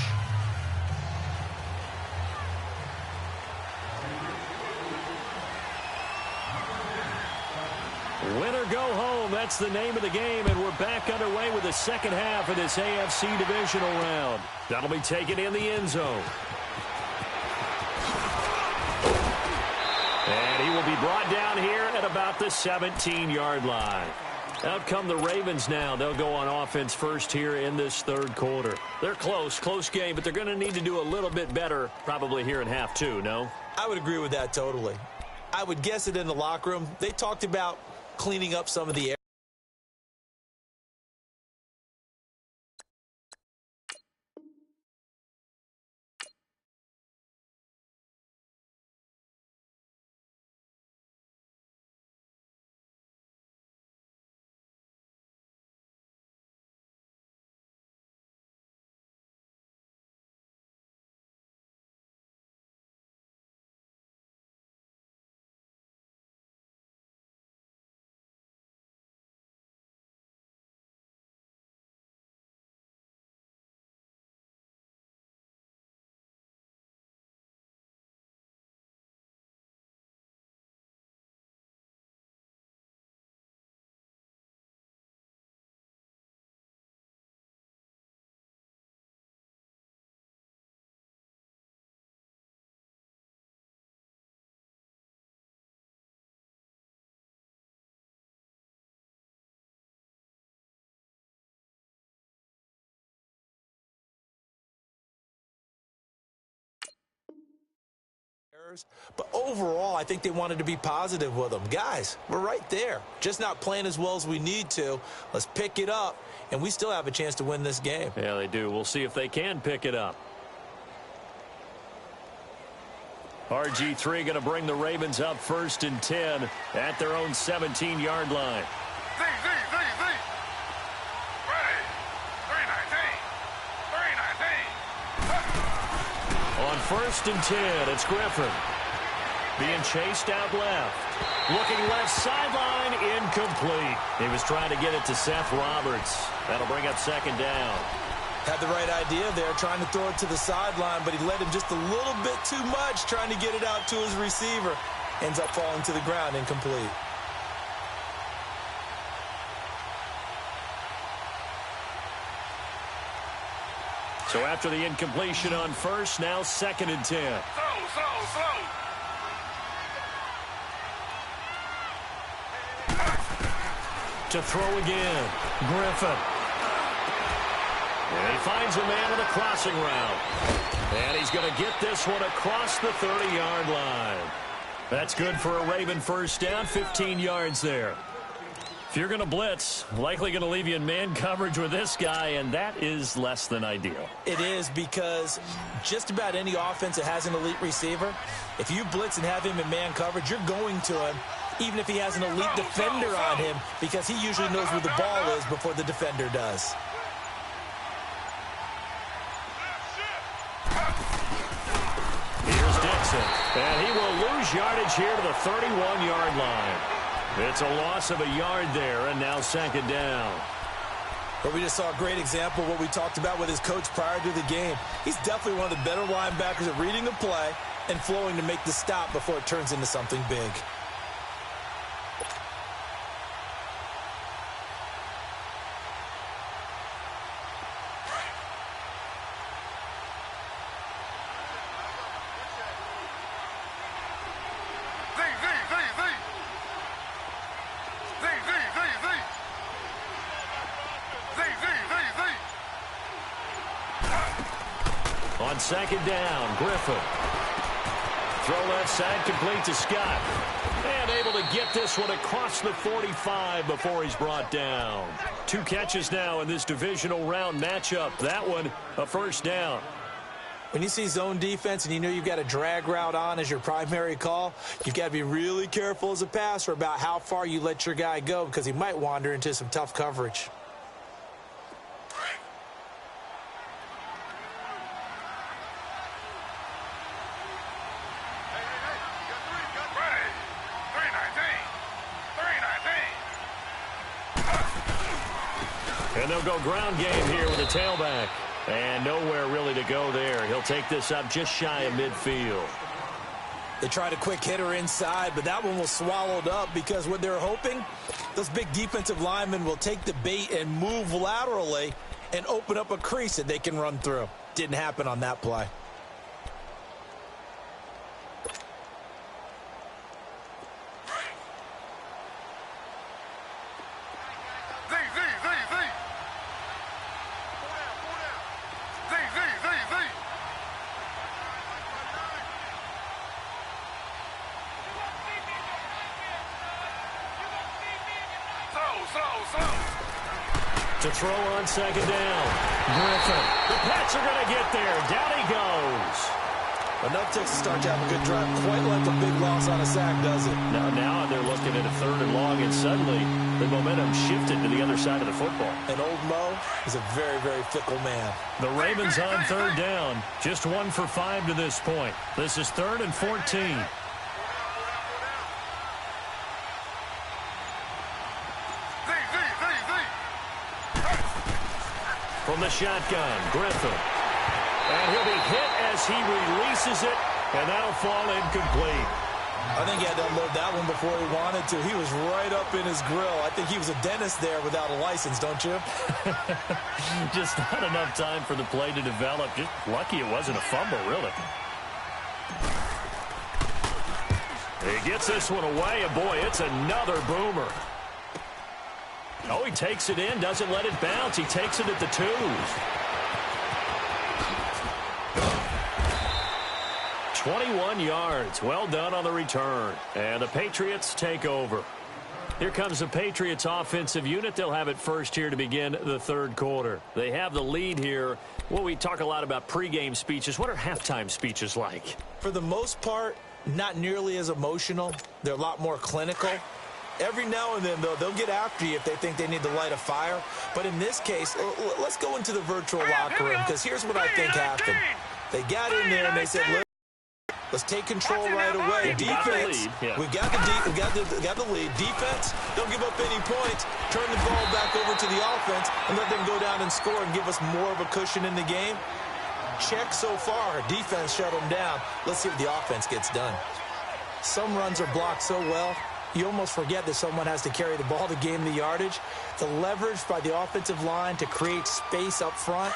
Win or go home, that's the name of the game, and we're back underway with the second half of this AFC divisional round. That'll be taken in the end zone. And he will be brought down here at about the 17-yard line. Out come the Ravens now. They'll go on offense first here in this third quarter. They're close game, but they're going to need to do a little bit better probably here in half two, no? I would agree with that totally. I would guess it in the locker room. They talked about cleaning up some of the But overall, I think they wanted to be positive with them. Guys, we're right there. Just not playing as well as we need to. Let's pick it up, and we still have a chance to win this game. Yeah, they do. We'll see if they can pick it up. RG3 going to bring the Ravens up 1st and 10 at their own 17-yard line. Z. Ready. 319. On 1st and 10, it's Griffin. Being chased out left. Looking left sideline, incomplete. He was trying to get it to Seth Roberts. That'll bring up 2nd down. Had the right idea there, trying to throw it to the sideline, but he led him just a little bit too much, trying to get it out to his receiver. Ends up falling to the ground, incomplete. So after the incompletion on 1st, now 2nd and 10. Slow. To throw again, Griffin. And he finds a man in the crossing route. And he's going to get this one across the 30-yard line. That's good for a Raven 1st down, 15 yards there. If you're going to blitz, likely going to leave you in man coverage with this guy, and that is less than ideal. It is, because just about any offense that has an elite receiver, if you blitz and have him in man coverage, you're going to him, even if he has an elite defender on him, because he usually knows where the ball is before the defender does. Here's Dixon, and he will lose yardage here to the 31-yard line. It's a loss of a yard there, and now 2nd down. But we just saw a great example of what we talked about with his coach prior to the game. He's definitely one of the better linebackers at reading the play and flowing to make the stop before it turns into something big. On 2nd down, Griffin. Throw left side, complete to Scott. And able to get this one across the 45 before he's brought down. 2 catches now in this divisional round matchup. That one, a 1st down. When you see zone defense and you know you've got a drag route on as your primary call, you've got to be really careful as a passer about how far you let your guy go, because he might wander into some tough coverage. And they'll go ground game here with a tailback. And nowhere really to go there. He'll take this up just shy of midfield. They tried a quick hitter inside, but that one was swallowed up, because what they're hoping, those big defensive linemen will take the bait and move laterally and open up a crease that they can run through. Didn't happen on that play. To throw on 2nd down. Griffin. The Pats are going to get there. Down he goes. Enough takes to start to have a good drive. Quite like a big loss on a sack, does it? Now they're looking at a 3rd and long, and suddenly the momentum shifted to the other side of the football. And old Mo is a very, very fickle man. The Ravens on 3rd down. Just 1 for 5 to this point. This is 3rd and 14. From the shotgun, Griffin. And he'll be hit as he releases it, and that'll fall incomplete. I think he had to unload that one before he wanted to. He was right up in his grill. I think he was a dentist there without a license, don't you? Just not enough time for the play to develop. Just lucky it wasn't a fumble, really. He gets this one away, and boy, it's another boomer. Oh, he takes it in, doesn't let it bounce. He takes it at the 2. 21 yards. Well done on the return. And the Patriots take over. Here comes the Patriots offensive unit. They'll have it first here to begin the third quarter. They have the lead here. Well, we talk a lot about pregame speeches. What are halftime speeches like? For the most part, not nearly as emotional. They're a lot more clinical. Every now and then, though, they'll get after you if they think they need to light a fire. But in this case, let's go into the virtual locker room, because here's what I think happened. They got in there and they said, let's take control right away. Defense, we got the lead. Defense, don't give up any points. Turn the ball back over to the offense and let them go down and score and give us more of a cushion in the game. Check so far. Defense shut them down. Let's see if the offense gets done. Some runs are blocked so well, you almost forget that someone has to carry the ball to gain the yardage. The leverage by the offensive line to create space up front,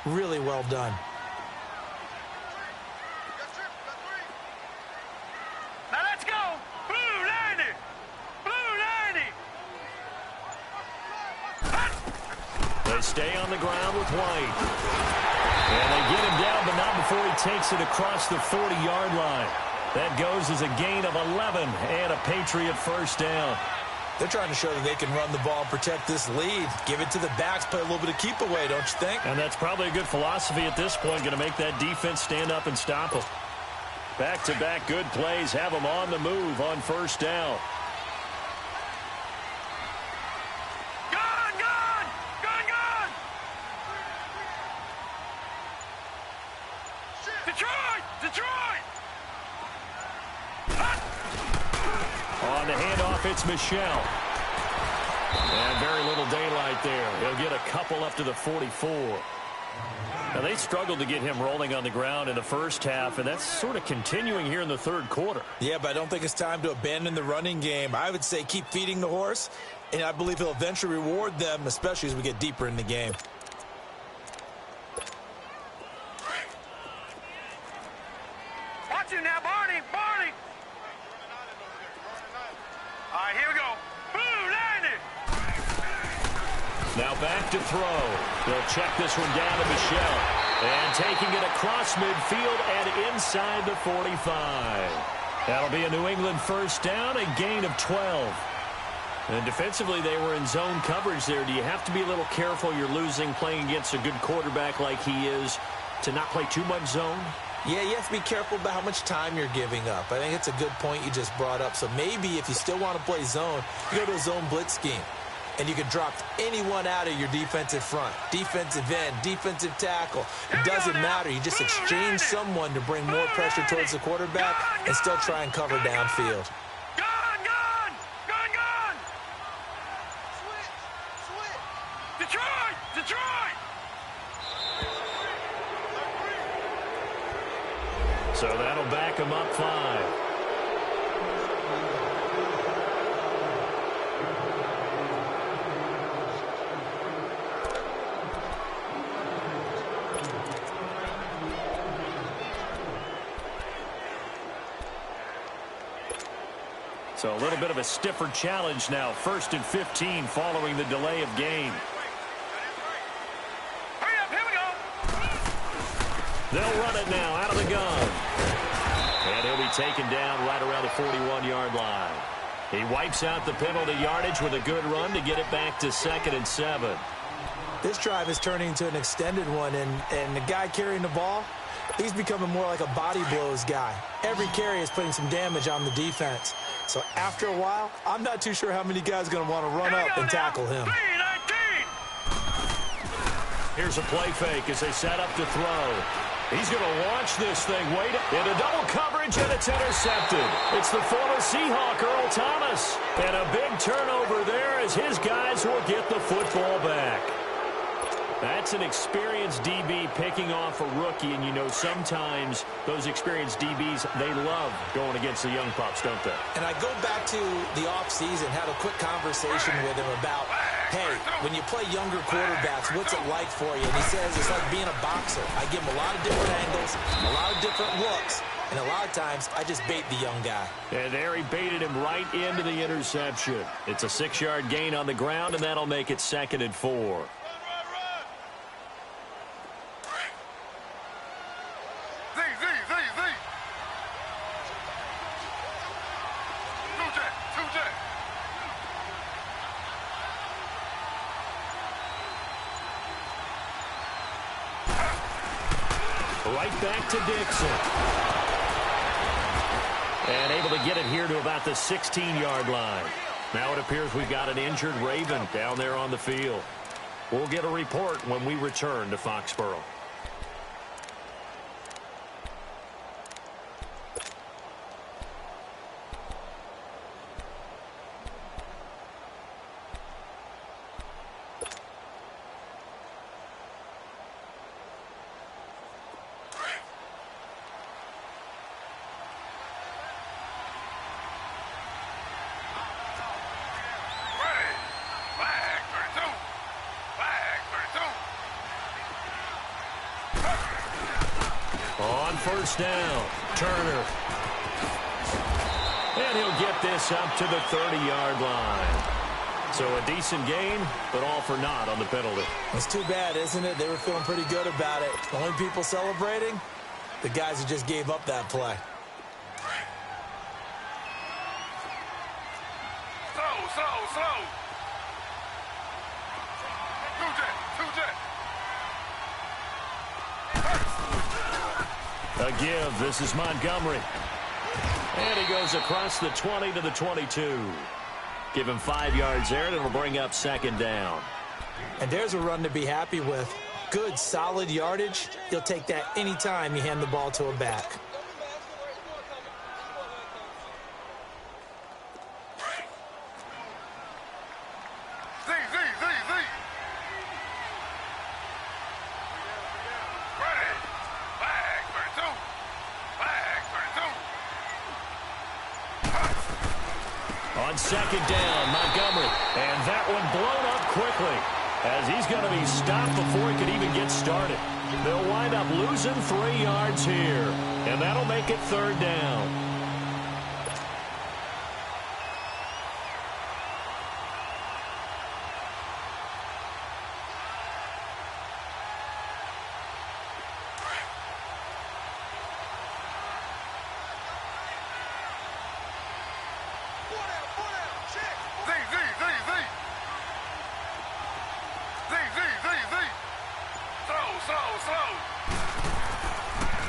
really well done. Now let's go. Blue 90. Blue 90. They stay on the ground with White. And they get him down, but not before he takes it across the 40-yard line. That goes as a gain of 11 and a Patriot first down. They're trying to show that they can run the ball and protect this lead. Give it to the backs, play a little bit of keep away, don't you think? And that's probably a good philosophy at this point, going to make that defense stand up and stop them. Back-to-back good plays have them on the move on first down. Detroit! On the handoff, it's Michel. And very little daylight there. He'll get a couple up to the 44. Now, they struggled to get him rolling on the ground in the first half, and that's sort of continuing here in the third quarter. Yeah, but I don't think it's time to abandon the running game. I would say keep feeding the horse, and I believe he'll eventually reward them, especially as we get deeper in the game. Watch him now, Barney! Barney! All right, here we go. Blue 90! Now back to throw. They'll check this one down to Michel. And taking it across midfield and inside the 45. That'll be a New England first down, a gain of 12. And defensively, they were in zone coverage there. Do you have to be a little careful? You're losing playing against a good quarterback like he is to not play too much zone? Yeah, you have to be careful about how much time you're giving up. I think it's a good point you just brought up. So maybe if you still want to play zone, you go to a zone blitz scheme. And you can drop anyone out of your defensive front. Defensive end, defensive tackle. It doesn't matter. You just exchange someone to bring more pressure towards the quarterback and still try and cover downfield. Detroit! So that'll back him up 5. So a little bit of a stiffer challenge now. 1st and 15 following the delay of game. Hurry up, here we go. They'll run it now out of the gun. And he'll be taken down right around the 41-yard line. He wipes out the penalty yardage with a good run to get it back to 2nd and 7. This drive is turning into an extended one, and the guy carrying the ball, he's becoming more like a body blows guy. Every carry is putting some damage on the defense. So after a while, I'm not too sure how many guys are going to want to run up and tackle him. Here's a play fake as they set up to throw. He's going to launch this thing. Wait, into double coverage, and it's intercepted. It's the former Seahawk, Earl Thomas. And a big turnover there as his guys will get the football back. That's an experienced DB picking off a rookie, and you know sometimes those experienced DBs, they love going against the young pups, don't they? And I go back to the offseason, had a quick conversation with him about, hey, when you play younger quarterbacks, what's it like for you? And he says it's like being a boxer. I give him a lot of different angles, a lot of different looks, and a lot of times I just bait the young guy. And there he baited him right into the interception. It's a 6-yard gain on the ground, and that'll make it 2nd and 4. Right back to Dixon. And able to get it here to about the 16-yard line. Now it appears we've got an injured Raven down there on the field. We'll get a report when we return to Foxborough. On first down, Turner. And he'll get this up to the 30-yard line. So a decent gain, but all for naught on the penalty. It's too bad, isn't it? They were feeling pretty good about it. The only people celebrating, the guys who just gave up that play. Slow. A give. This is Montgomery. And he goes across the 20 to the 22. Give him 5 yards there, and it'll bring up second down. And there's a run to be happy with. Good, solid yardage. You'll take that anytime you hand the ball to a back. On second down, Montgomery. And that one blown up quickly as he's going to be stopped before he could even get started. They'll wind up losing 3 yards here, and that'll make it third down.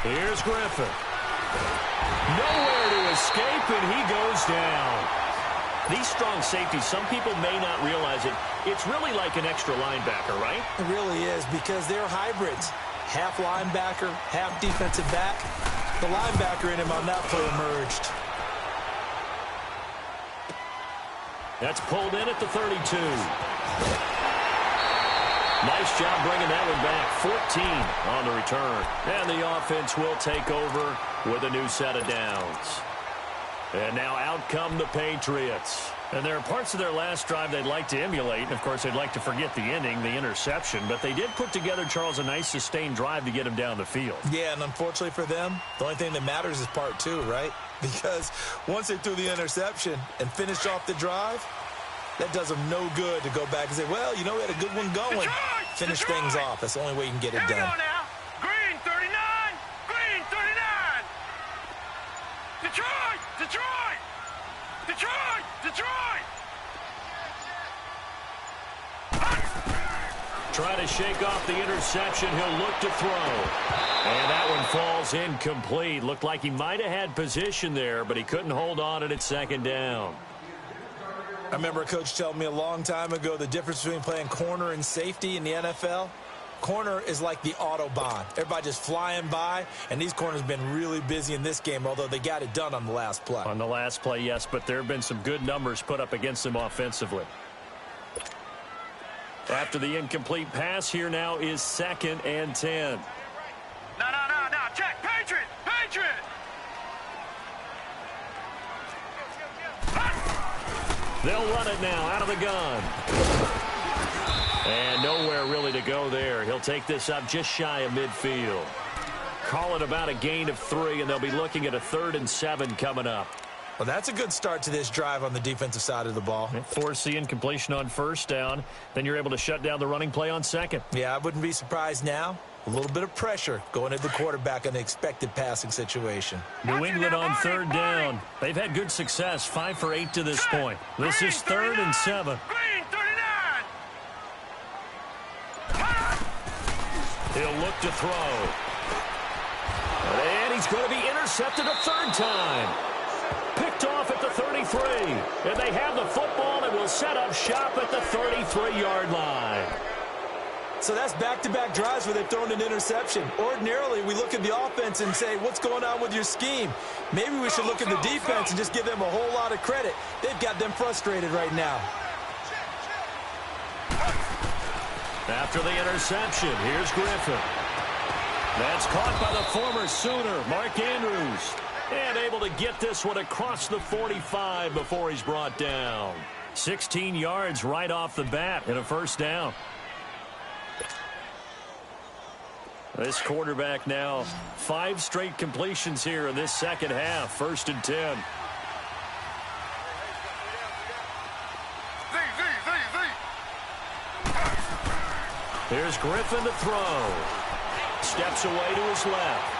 Here's Griffin. Nowhere to escape, and he goes down. These strong safeties, some people may not realize it. It's really like an extra linebacker, right? It really is, because they're hybrids. Half linebacker, half defensive back. The linebacker in him on that play emerged. That's pulled in at the 32. Nice job bringing that one back. 14 on the return. And the offense will take over with a new set of downs. And now out come the Patriots. And there are parts of their last drive they'd like to emulate. And, of course, they'd like to forget the ending, the interception. But they did put together, Charles, a nice sustained drive to get him down the field. Yeah, and unfortunately for them, the only thing that matters is part 2, right? Because once they threw the interception and finished off the drive, that does them no good to go back and say, well, you know, we had a good one going. Finish things off. That's the only way you can get it done. Here we go now. Green 39. Green 39. Detroit. Try to shake off the interception. He'll look to throw. And that one falls incomplete. Looked like he might have had position there, but he couldn't hold on at second down. I remember a coach telling me a long time ago the difference between playing corner and safety in the NFL. Corner is like the Autobahn. Everybody just flying by, and these corners have been really busy in this game, although they got it done on the last play. On the last play, yes, but there have been some good numbers put up against them offensively. After the incomplete pass, here now is 2nd and 10. No. Check. Patriot. They'll run it now out of the gun. And nowhere really to go there. He'll take this up just shy of midfield. Call it about a gain of 3, and they'll be looking at a 3rd and 7 coming up. Well, that's a good start to this drive on the defensive side of the ball. Force the incompletion on first down. Then you're able to shut down the running play on second. Yeah, I wouldn't be surprised now. A little bit of pressure going at the quarterback in the expected passing situation. New England on 3rd down. They've had good success, 5 for 8 to this point. This is 3rd and 7. Green 39. He'll look to throw. he's going to be intercepted a third time. Picked off at the 33. And they have the football and will set up shop at the 33-yard line. So that's back-to-back drives where they've thrown an interception. Ordinarily, we look at the offense and say, what's going on with your scheme? Maybe we should look at the defense and just give them a whole lot of credit. They've got them frustrated right now. After the interception, here's Griffin. That's caught by the former Sooner, Mark Andrews. And able to get this one across the 45 before he's brought down. 16 yards right off the bat and a first down. This quarterback now 5 straight completions here in this second half. 1st and 10. Here's Griffin to throw. Steps away to his left.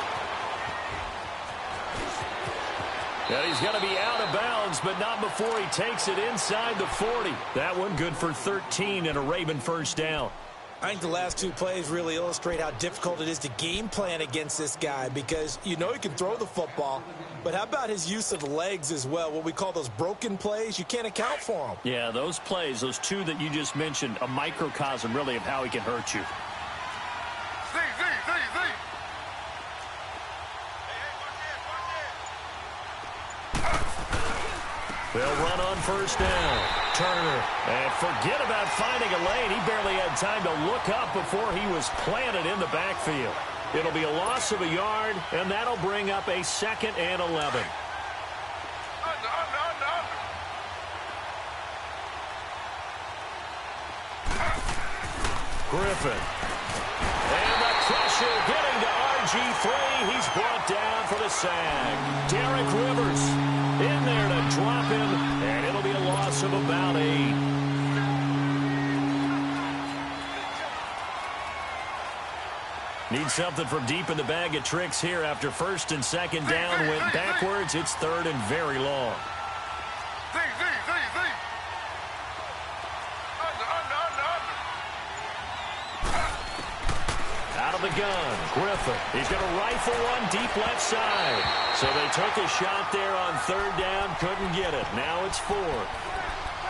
And he's going to be out of bounds, but not before he takes it inside the 40. That one good for 13 and a Raven first down. I think the last 2 plays really illustrate how difficult it is to game plan against this guy because you know he can throw the football, but how about his use of legs as well, what we call those broken plays? You can't account for them. Yeah, those plays, those 2 that you just mentioned, a microcosm really of how he can hurt you. They'll run on first down. Turner. And forget about finding a lane. He barely had time to look up before he was planted in the backfield. It'll be a loss of a yard, and that'll bring up a 2nd and 11. Griffin. And the pressure getting to RG3. He's brought down for the sack. Derek Rivers in there to drop him, and it'll be a loss of about 8. Need something from deep in the bag of tricks here after 1st and 2nd down. Went backwards. It's 3rd and very long. Out of the gun, Griffin. He's going to rifle one deep left side. So they took a shot there on 3rd down, couldn't get it. Now it's 4th.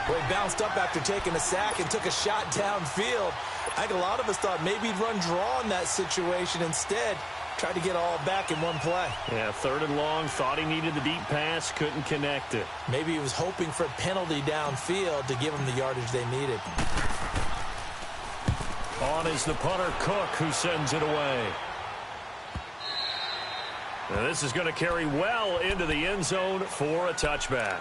Well, he bounced up after taking a sack and took a shot downfield. I think a lot of us thought maybe he'd run draw in that situation. Instead, tried to get all back in one play. Yeah, 3rd and long, thought he needed the deep pass, couldn't connect it. Maybe he was hoping for a penalty downfield to give him the yardage they needed. On is the punter, Cook, who sends it away. Now this is going to carry well into the end zone for a touchback.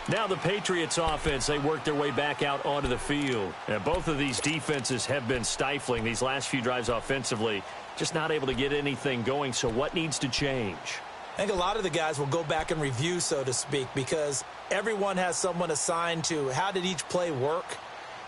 Now the Patriots offense, they work their way back out onto the field. And both of these defenses have been stifling these last few drives offensively. Just not able to get anything going, so what needs to change? I think a lot of the guys will go back and review, so to speak, because everyone has someone assigned to how did each play work.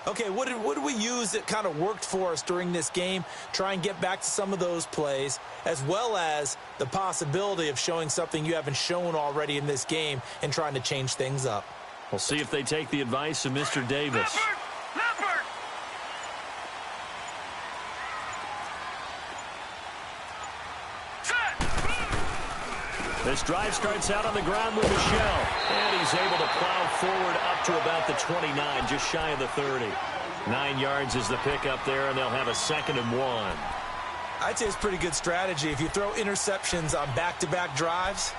Okay, what did we use that kind of worked for us during this game? Try and get back to some of those plays, as well as the possibility of showing something you haven't shown already in this game and trying to change things up. We'll see if they take the advice of Mr. Davis. Leopard! This drive starts out on the ground with Michelle, and he's able to plow forward up to about the 29, just shy of the 30. 9 yards is the pickup there, and they'll have a 2nd and 1. I'd say it's pretty good strategy. If you throw interceptions on back-to-back drives,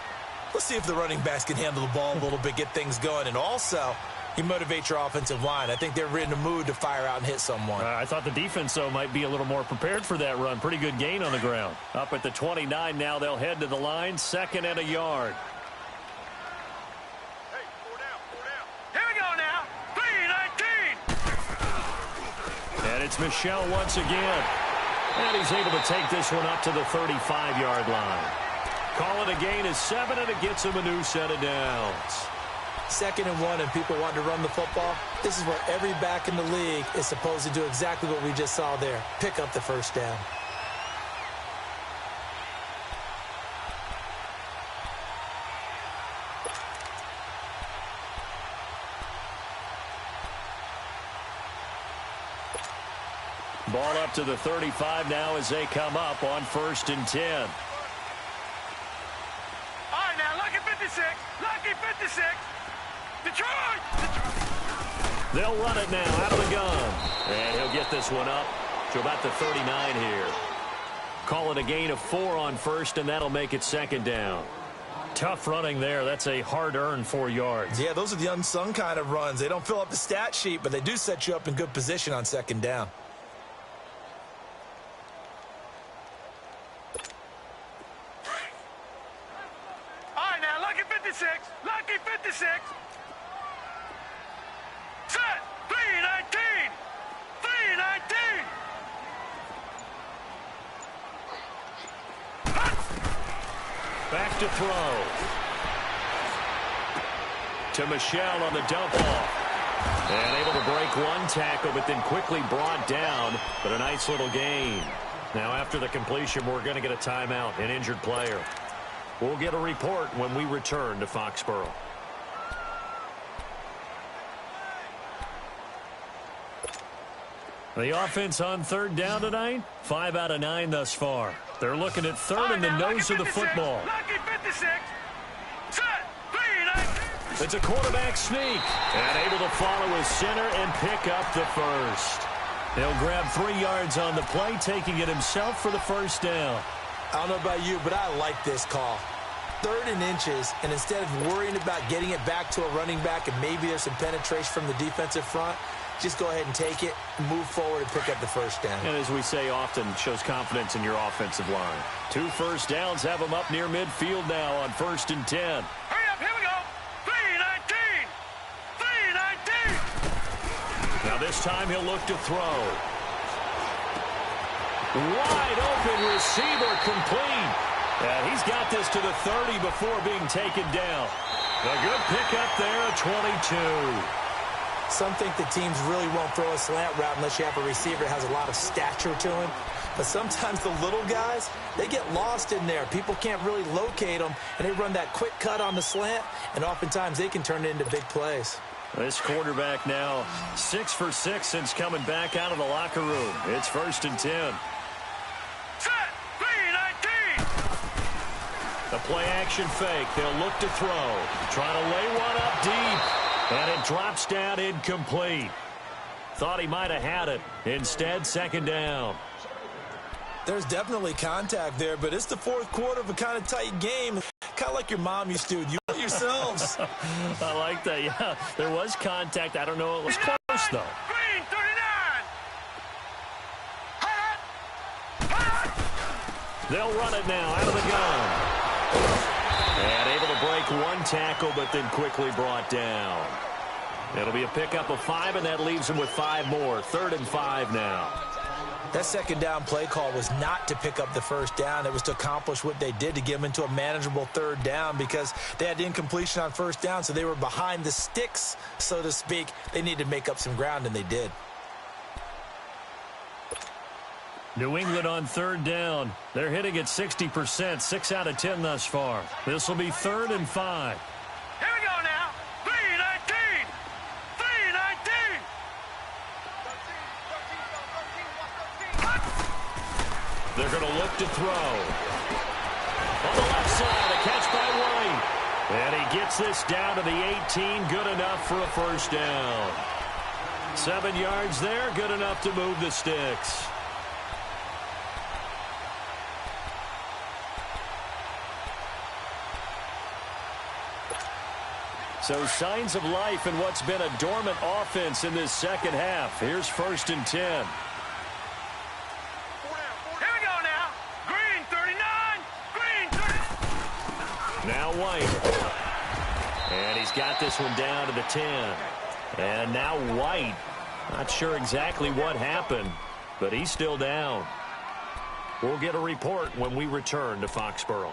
let's see if the running backs can handle the ball a little bit, get things going, and also you motivate your offensive line. I think they're in the mood to fire out and hit someone. I thought the defense, though, might be a little more prepared for that run. Pretty good gain on the ground. Up at the 29 now, they'll head to the line, 2nd and a yard. Hey, 4 down, 4 down. Here we go now. 3-19. And it's Michelle once again. And he's able to take this one up to the 35-yard line. Call it a gain of 7, and it gets him a new set of downs. 2nd and 1 and people want to run the football. This is where every back in the league is supposed to do exactly what we just saw there. Pick up the first down. Ball up to the 35 now as they come up on 1st and 10. 56. Lucky 56. Detroit. They'll run it now out of the gun. And he'll get this one up to about the 39 here. Call it a gain of 4 on first, and that'll make it second down. Tough running there. That's a hard-earned 4 yards. Yeah, those are the unsung kind of runs. They don't fill up the stat sheet, but they do set you up in good position on second down. All right, now, lucky 56. Lucky 56. Set. 319. 319. Back to throw. To Michelle on the dump off. And able to break one tackle, but then quickly brought down. But a nice little gain. Now after the completion, we're going to get a timeout, an injured player. We'll get a report when we return to Foxborough. The offense on third down tonight, 5 out of 9 thus far. They're looking at third in the nose of the football. Lucky 56. Set. 319. It's a quarterback sneak. And able to follow his center and pick up the first. He'll grab 3 yards on the play, taking it himself for the first down. I don't know about you, but I like this call. 3rd and inches, and instead of worrying about getting it back to a running back and maybe there's some penetration from the defensive front, just go ahead and take it, move forward, and pick up the first down. And as we say often, shows confidence in your offensive line. 2 first downs have them up near midfield now on 1st and 10. Hurry up, here we go. 319. 319. Now this time he'll look to throw. Wide open receiver complete. And he's got this to the 30 before being taken down. A good pickup there at 22. Some think the teams really won't throw a slant route unless you have a receiver that has a lot of stature to him. But sometimes the little guys, they get lost in there. People can't really locate them, and they run that quick cut on the slant, and oftentimes they can turn it into big plays. This quarterback now 6 for 6 since coming back out of the locker room. It's 1st and 10. Set. 319. The play action fake. They'll look to throw. Trying to lay one up deep. And it drops down incomplete. Thought he might have had it. Instead, 2nd down. There's definitely contact there, but it's the 4th quarter of a kind of tight game. Kind of like your mom used to. You put yourselves. I like that. Yeah, there was contact. I don't know. It was close, though. Green 39. Hot. They'll run it now out of the gun. And able to break one tackle, but then quickly brought down. It'll be a pickup of 5, and that leaves them with 5 more. 3rd and 5 now. That 2nd down play call was not to pick up the first down. It was to accomplish what they did, to get them into a manageable 3rd down, because they had incompletion on 1st down, so they were behind the sticks, so to speak. They needed to make up some ground, and they did. New England on 3rd down. They're hitting at 60%, 6 out of 10 thus far. This will be 3rd and 5. Here we go now. 319. 319. They're going to look to throw. On the left side, a catch by White. And he gets this down to the 18. Good enough for a first down. 7 yards there. Good enough to move the sticks. So signs of life in what's been a dormant offense in this 2nd half. Here's 1st and 10. Here we go now. Green 39. Green 30. Now White. And he's got this one down to the 10. And now White. Not sure exactly what happened, but he's still down. We'll get a report when we return to Foxborough.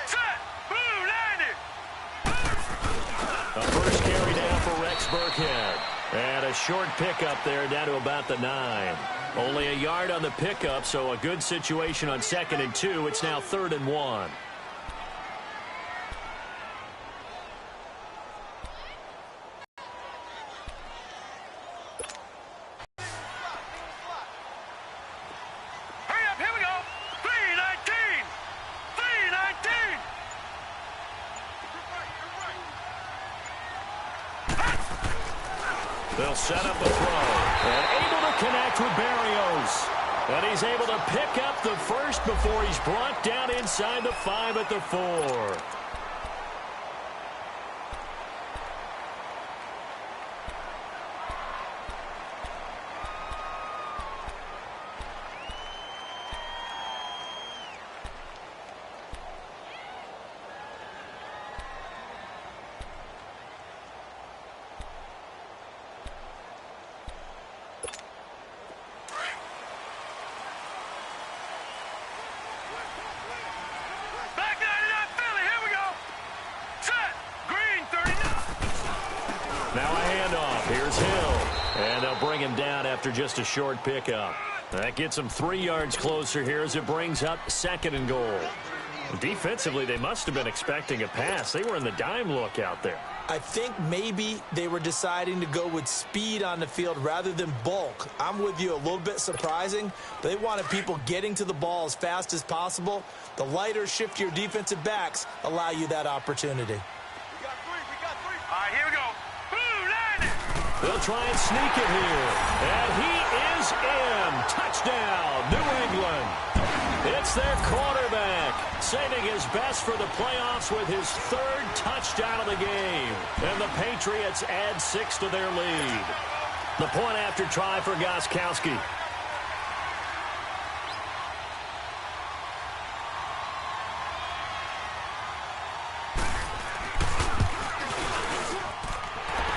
Set. Blue 90. Rex Burkhead. And a short pickup there down to about the 9. Only a yard on the pickup, so a good situation on 2nd and 2. It's now 3rd and 1. They'll set up a throw. And able to connect with Berrios. And he's able to pick up the first before he's brought down inside the 5 at the 4. Now a handoff. Here's Hill. And they'll bring him down after just a short pickup. That gets him 3 yards closer here as it brings up 2nd and goal. Defensively, they must have been expecting a pass. They were in the dime look out there. I think maybe they were deciding to go with speed on the field rather than bulk. I'm with you, a little bit surprising. They wanted people getting to the ball as fast as possible. The lighter, shiftier defensive backs allow you that opportunity. We got three. All right, here we go. They'll try and sneak it here. And he is in. Touchdown, New England. It's their quarterback, saving his best for the playoffs with his 3rd touchdown of the game. And the Patriots add 6 to their lead. The point after try for Gostkowski.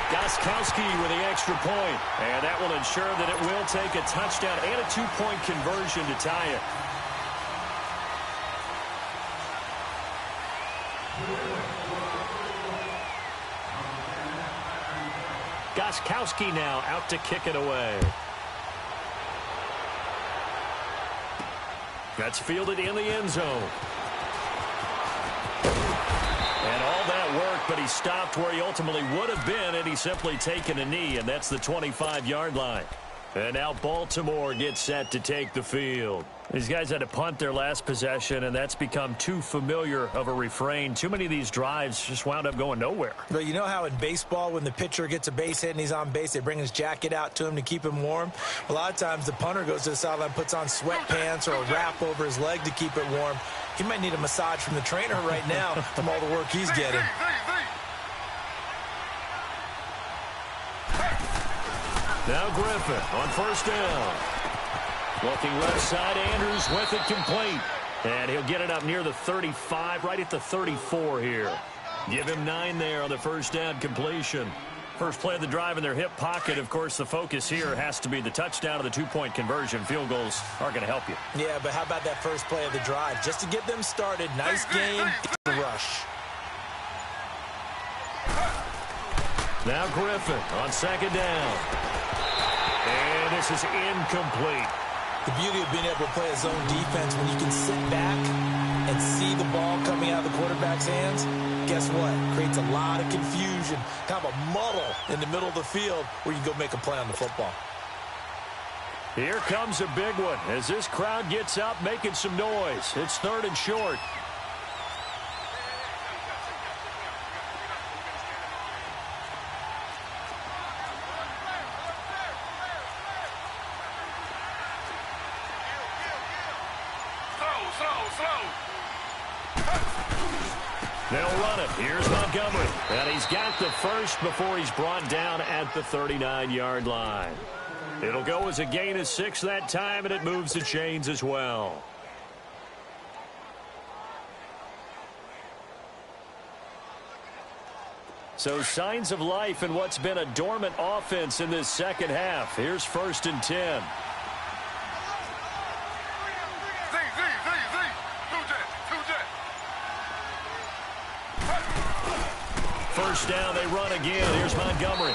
Gostkowski with the extra point, and that will ensure that it will take a touchdown and a 2-point conversion to tie it. Gostkowski now out to kick it away. That's fielded in the end zone. And all that work, but he stopped where he ultimately would have been had he simply taken a knee, and that's the 25-yard line. And now Baltimore gets set to take the field. These guys had to punt their last possession, and that's become too familiar of a refrain. Too many of these drives just wound up going nowhere. But you know how in baseball, when the pitcher gets a base hit and he's on base, they bring his jacket out to him to keep him warm? A lot of times the punter goes to the sideline, puts on sweatpants or a wrap over his leg to keep it warm. He might need a massage from the trainer right now from all the work he's getting. Now Griffin on 1st down. Looking left side, Andrews with it complete. And he'll get it up near the 35, right at the 34 here. Give him 9 there on the 1st down completion. First play of the drive in their hip pocket. Of course, the focus here has to be the touchdown of the 2-point conversion. Field goals aren't going to help you. Yeah, but how about that first play of the drive? Just to get them started, nice game, rush. Now Griffin on 2nd down. And this is incomplete. The beauty of being able to play a zone defense when you can sit back and see the ball coming out of the quarterback's hands, guess what? Creates a lot of confusion, kind of a muddle in the middle of the field where you can go make a play on the football. Here comes a big one as this crowd gets up making some noise. It's 3rd and short. They'll run it. Here's Montgomery. And he's got the first before he's brought down at the 39-yard line. It'll go as a gain of 6 that time, and it moves the chains as well. So signs of life in what's been a dormant offense in this second half. Here's 1st and 10. first down. They run again. Here's Montgomery.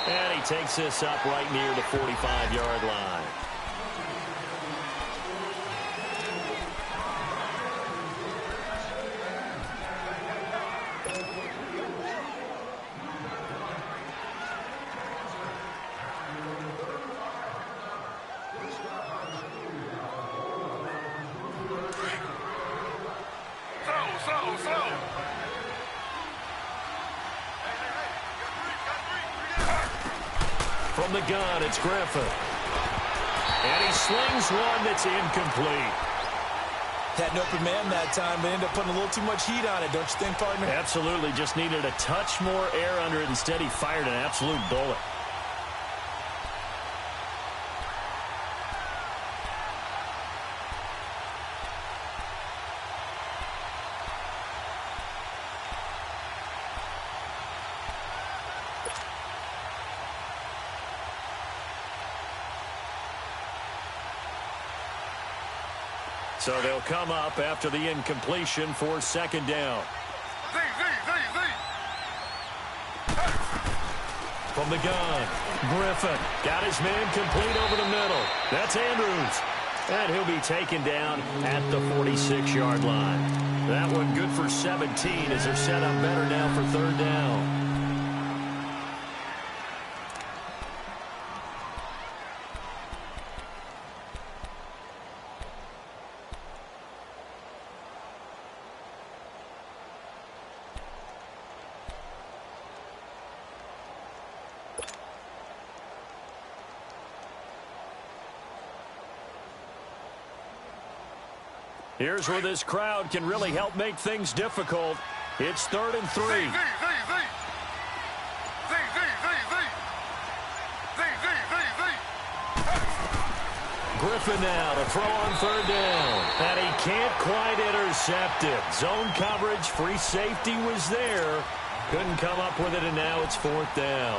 And he takes this up right near the 45-yard line. From the gun, it's Griffin. And he slings one that's incomplete. Had an open man that time, but ended up putting a little too much heat on it, don't you think, partner? Absolutely. Just needed a touch more air under it. Instead, he fired an absolute bullet. So they'll come up after the incompletion for second down. From the gun, Griffin got his man complete over the middle. That's Andrews. And he'll be taken down at the 46-yard line. That one good for 17 as they're set up better now for third down. Here's where this crowd can really help make things difficult. It's 3rd and 3. Griffin now to throw on third down. And he can't quite intercept it. Zone coverage, free safety was there. Couldn't come up with it, and now it's 4th down.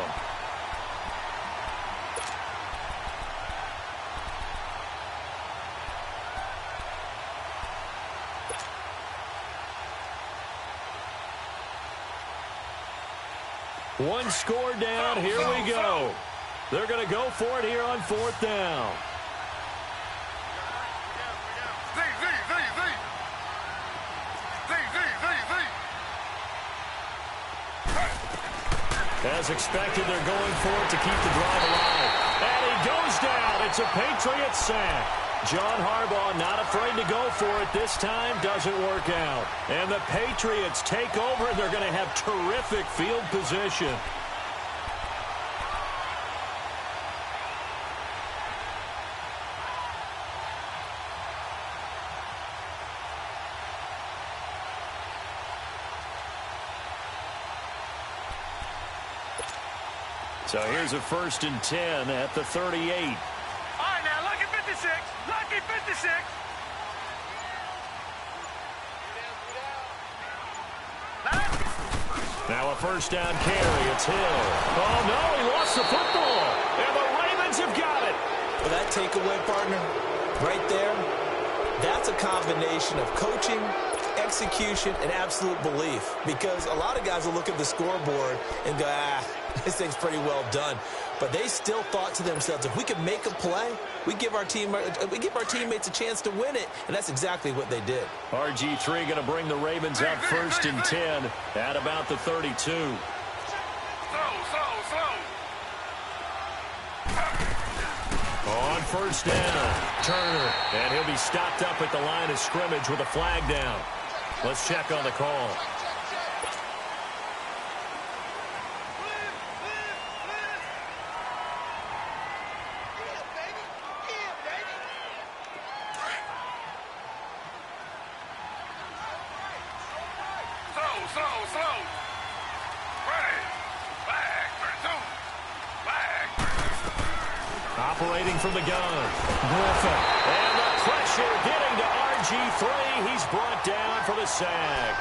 One score down. Here we go. They're going to go for it here on 4th down. As expected, they're going for it to keep the drive alive. And he goes down. It's a Patriot sack. John Harbaugh not afraid to go for it this time. Doesn't work out. And the Patriots take over, and they're going to have terrific field position. So here's a 1st and 10 at the 38. All right, now, lucky 56. Lucky 56. Now a 1st down carry. It's Hill. Oh, no, he lost the football. And the Ravens have got it. Well, that takeaway, partner, right there, that's a combination of coaching, execution, and absolute belief. Because a lot of guys will look at the scoreboard and go, this thing's pretty well done. But they still thought to themselves, if we can make a play, we give our teammates a chance to win it. And that's exactly what they did. RG3 going to bring the Ravens up 1st and 10 at about the 32. Slow. On 1st down, Turner. And he'll be stopped up at the line of scrimmage with a flag down. Let's check on the call. Slow. Ready. Flag for 2. Flag for 2. Operating from the gun. Griffin. And the pressure getting to RG3. He's brought down for the sack.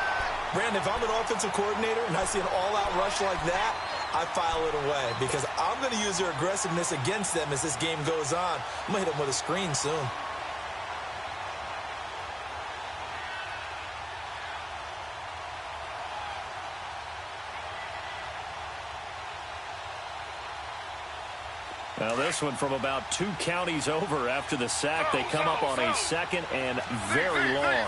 Brandon, if I'm an offensive coordinator and I see an all-out rush like that, I file it away because I'm going to use their aggressiveness against them as this game goes on. I'm going to hit them with a screen soon. Now this one from about 2 counties over after the sack. They come up on a second and very long.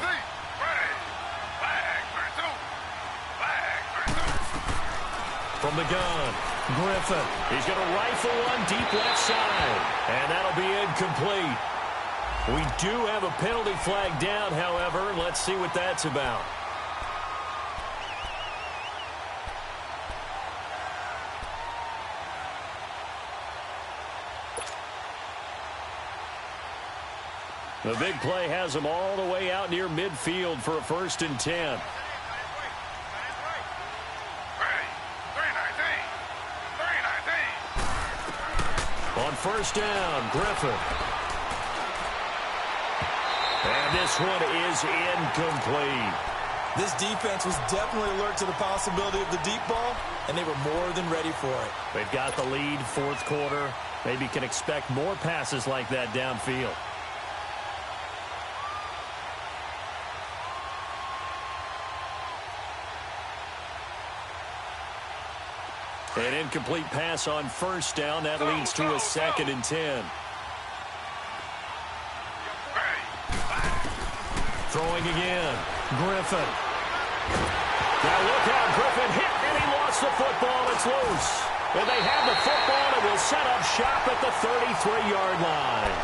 From the gun, Griffin. He's going to rifle one deep left side. And that'll be incomplete. We do have a penalty flag down, however. Let's see what that's about. The big play has them all the way out near midfield for a 1st and 10. On 1st down, Griffin. And this one is incomplete. This defense was definitely alert to the possibility of the deep ball, and they were more than ready for it. They've got the lead, 4th quarter. Maybe can expect more passes like that downfield. An incomplete pass on 1st down. That leads to a 2nd and 10. Throwing again. Griffin. Now look out. Griffin hit, and he lost the football. It's loose. And they have the football, and will set up shop at the 33-yard line.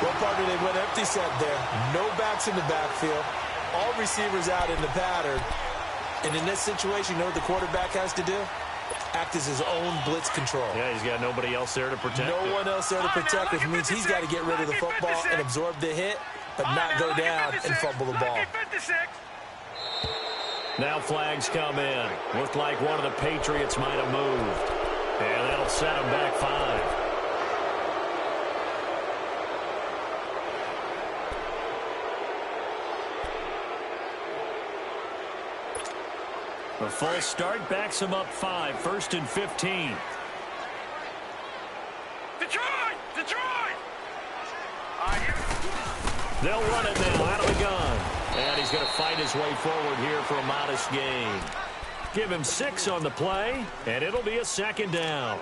Well, partner, they went empty set there. No backs in the backfield. All receivers out in the pattern. And in this situation, you know what the quarterback has to do? Act as his own blitz control. Yeah, he's got nobody else there to protect him. No one else there to protect, which means he's got to get rid of the football and absorb the hit, but not go down and fumble the ball. Now flags come in. Looked like one of the Patriots might have moved. And that'll set him back 5. The full start backs him up 5, 1st and 15. Detroit! Detroit! They'll run it now out of the gun. And he's going to fight his way forward here for a modest gain. Give him 6 on the play, and it'll be a 2nd down.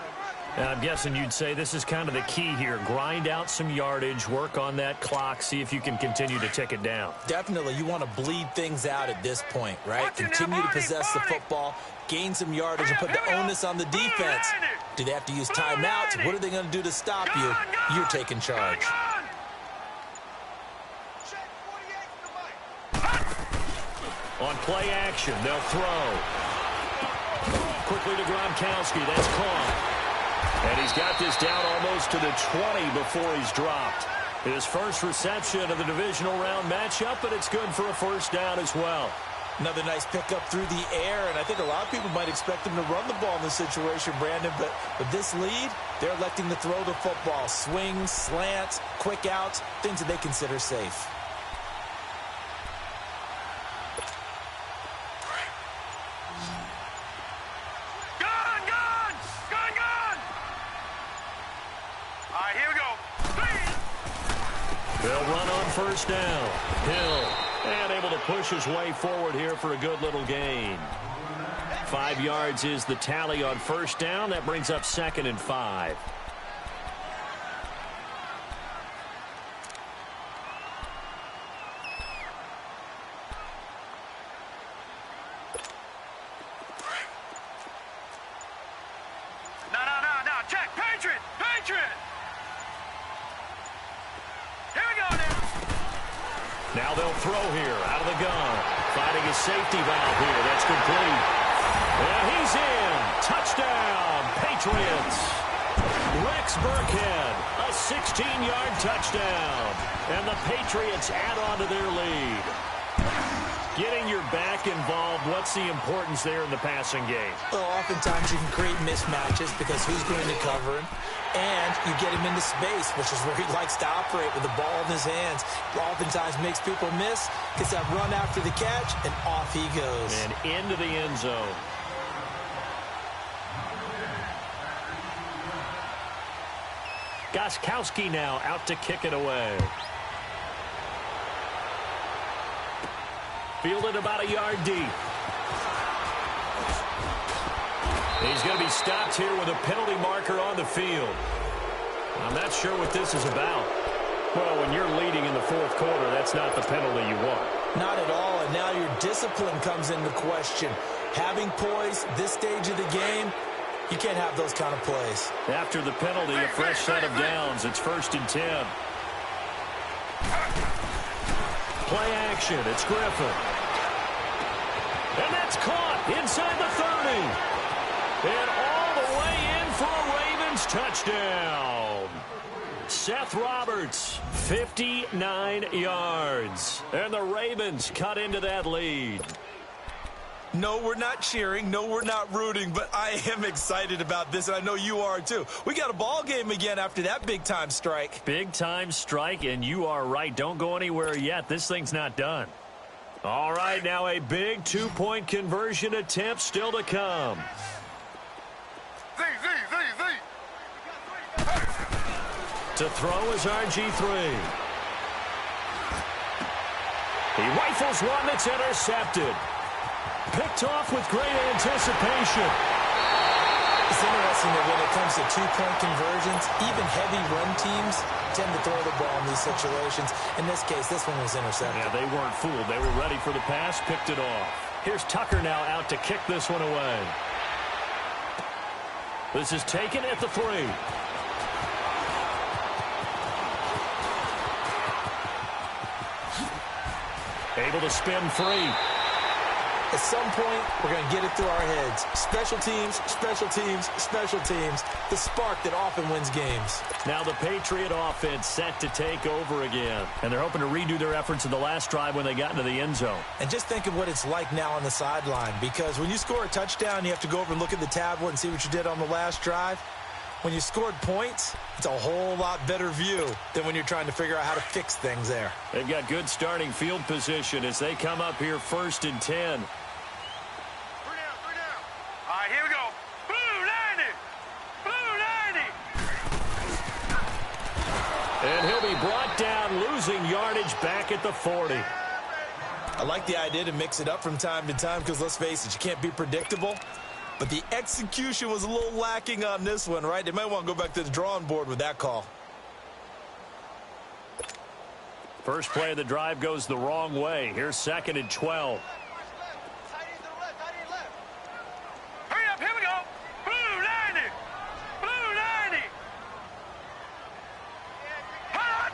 Now, I'm guessing you'd say this is kind of the key here. Grind out some yardage, work on that clock, see if you can continue to tick it down. Definitely. You want to bleed things out at this point, right? Continue to possess the football, gain some yardage, and put the onus on the defense. Do they have to use timeouts? What are they going to do to stop you? You're taking charge. On play action, they'll throw. Quickly to Gronkowski. That's caught. And he's got this down almost to the 20 before he's dropped. His first reception of the divisional round matchup, but it's good for a 1st down as well. Another nice pickup through the air, and I think a lot of people might expect him to run the ball in this situation, Brandon, but with this lead, they're electing to throw the football. Swings, slants, quick outs, things that they consider safe. They'll run on 1st down. Hill, and able to push his way forward here for a good little gain. 5 yards is the tally on 1st down. That brings up 2nd and 5. No. Check. Patriot. Patriot. Here we go now. Now they'll throw here out of the gun. Finding a safety valve here. That's complete. And he's in. Touchdown, Patriots. Rex Burkhead, a 16-yard touchdown. And the Patriots add on to their lead. Getting your back involved, what's the importance there in the passing game? Well, oftentimes you can create mismatches because who's going to cover him? And you get him into space, which is where he likes to operate with the ball in his hands. Oftentimes makes people miss, gets that run after the catch, and off he goes. And into the end zone. Gostkowski now out to kick it away. Fielded about a yard deep. He's going to be stopped here with a penalty marker on the field. I'm not sure what this is about. Well, when you're leading in the fourth quarter, that's not the penalty you want. Not at all, and now your discipline comes into question. Having poise this stage of the game, you can't have those kind of plays. After the penalty, a fresh set of downs. It's 1st and 10. Play action. It's Griffin. And that's caught inside the 30. And all the way in for a Ravens touchdown. Seth Roberts, 59 yards. And the Ravens cut into that lead. No, we're not cheering. No, we're not rooting. But I am excited about this, and I know you are too. We got a ball game again after that big-time strike. Big-time strike, and you are right. Don't go anywhere yet. This thing's not done. All right, now a big two-point conversion attempt still to come. To throw is RG3. He rifles one that's intercepted. Picked off with great anticipation. It's interesting that when it comes to two-point conversions, even heavy run teams tend to throw the ball in these situations. In this case, this one was intercepted. Yeah, they weren't fooled. They were ready for the pass, picked it off. Here's Tucker now out to kick this one away. This is taken at the 3. Able to spin free. At some point, we're going to get it through our heads. Special teams, special teams, special teams. The spark that often wins games. Now the Patriot offense set to take over again. And they're hoping to redo their efforts in the last drive when they got into the end zone. And just think of what it's like now on the sideline. Because when you score a touchdown, you have to go over and look at the tablet and see what you did on the last drive. When you scored points, it's a whole lot better view than when you're trying to figure out how to fix things there. They've got good starting field position as they come up here 1st and 10. All right, here we go. Blue 90. Blue 90. And he'll be brought down, losing yardage back at the 40. I like the idea to mix it up from time to time because, let's face it, you can't be predictable. But the execution was a little lacking on this one, right? They might want to go back to the drawing board with that call. First play of the drive goes the wrong way. Here's 2nd and 12. Hurry up, here we go. Blue 90. Blue 90. Hot.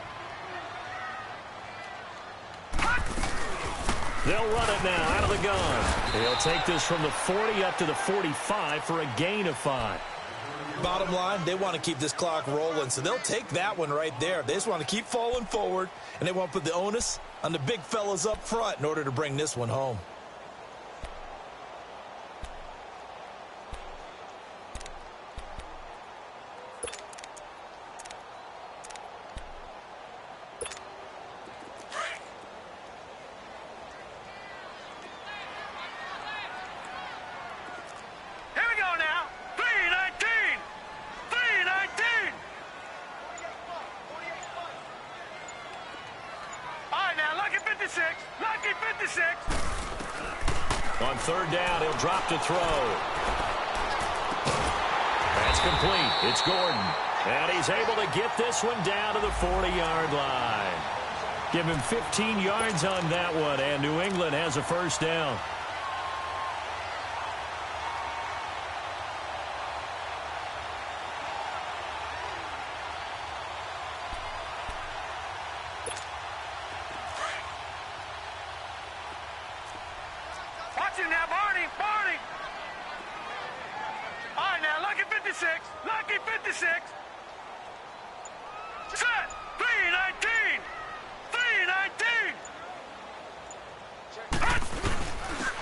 They'll run it now out of the gun. He'll take this from the 40 up to the 45 for a gain of 5. Bottom line, they want to keep this clock rolling, so they'll take that one right there. They just want to keep falling forward, and they want to put the onus on the big fellas up front in order to bring this one home. Lucky 56. On 3rd down, he'll drop to throw. That's complete. It's Gordon. And he's able to get this one down to the 40-yard line. Give him 15 yards on that one, and New England has a 1st down. Watch him now, Barney. Barney. All right, now, Lucky 56. Lucky 56. Set. 319. 319.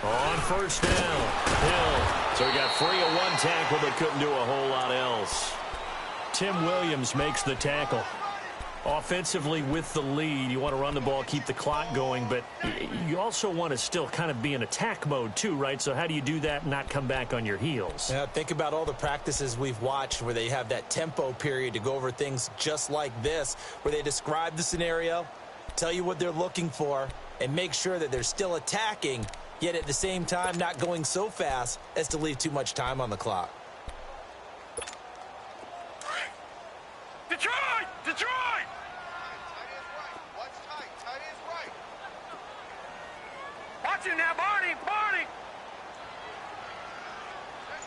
On 1st down, Hill. So he got free of one tackle but couldn't do a whole lot else. Tim Williams makes the tackle. Offensively with the lead, you want to run the ball, keep the clock going, but you also want to still kind of be in attack mode too, right? So how do you do that and not come back on your heels? Yeah, think about all the practices we've watched where they have that tempo period to go over things just like this, where they describe the scenario, tell you what they're looking for, and make sure that they're still attacking, yet at the same time not going so fast as to leave too much time on the clock. Detroit. Detroit! What's tight? Tight is right. Watch him now, Barney! Barney! Check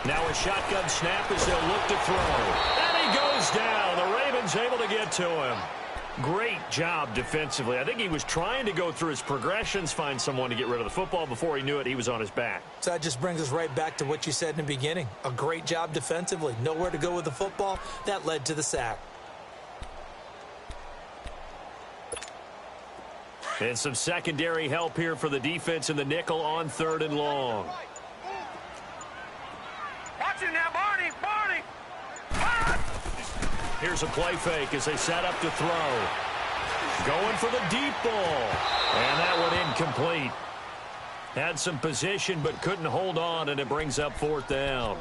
99. Now a shotgun snap as they'll look to throw. And he goes down. The Ravens able to get to him. Great job defensively. I think he was trying to go through his progressions, find someone to get rid of the football. Before he knew it, he was on his back. So that just brings us right back to what you said in the beginning. A great job defensively. Nowhere to go with the football. That led to the sack. And some secondary help here for the defense in the nickel on 3rd and long. Watch him now, Barney! Barney! Here's a play fake as they set up to throw. Going for the deep ball. And that one incomplete. Had some position but couldn't hold on, and it brings up 4th down.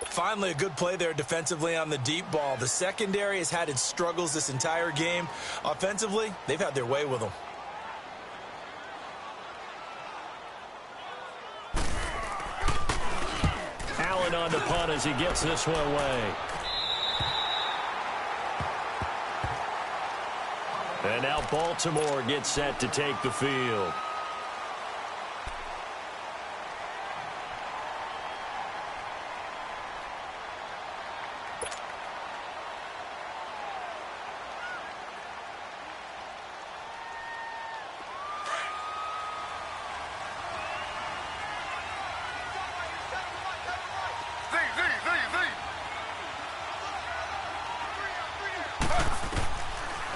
Finally, a good play there defensively on the deep ball. The secondary has had its struggles this entire game. Offensively, they've had their way with them. Allen on the punt as he gets this one away. And now Baltimore gets set to take the field.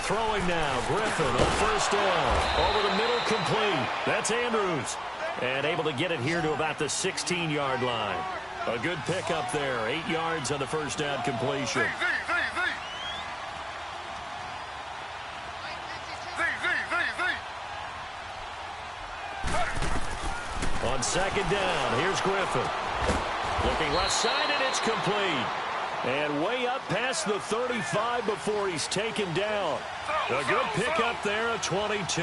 Throwing now, Griffin on 1st down. Over the middle, complete. That's Andrews. And able to get it here to about the 16-yard line. A good pickup there. 8 yards on the 1st down completion. On 2nd down, here's Griffin. Looking left side, and it's complete. And way up past the 35 before he's taken down. A good pickup there at 22.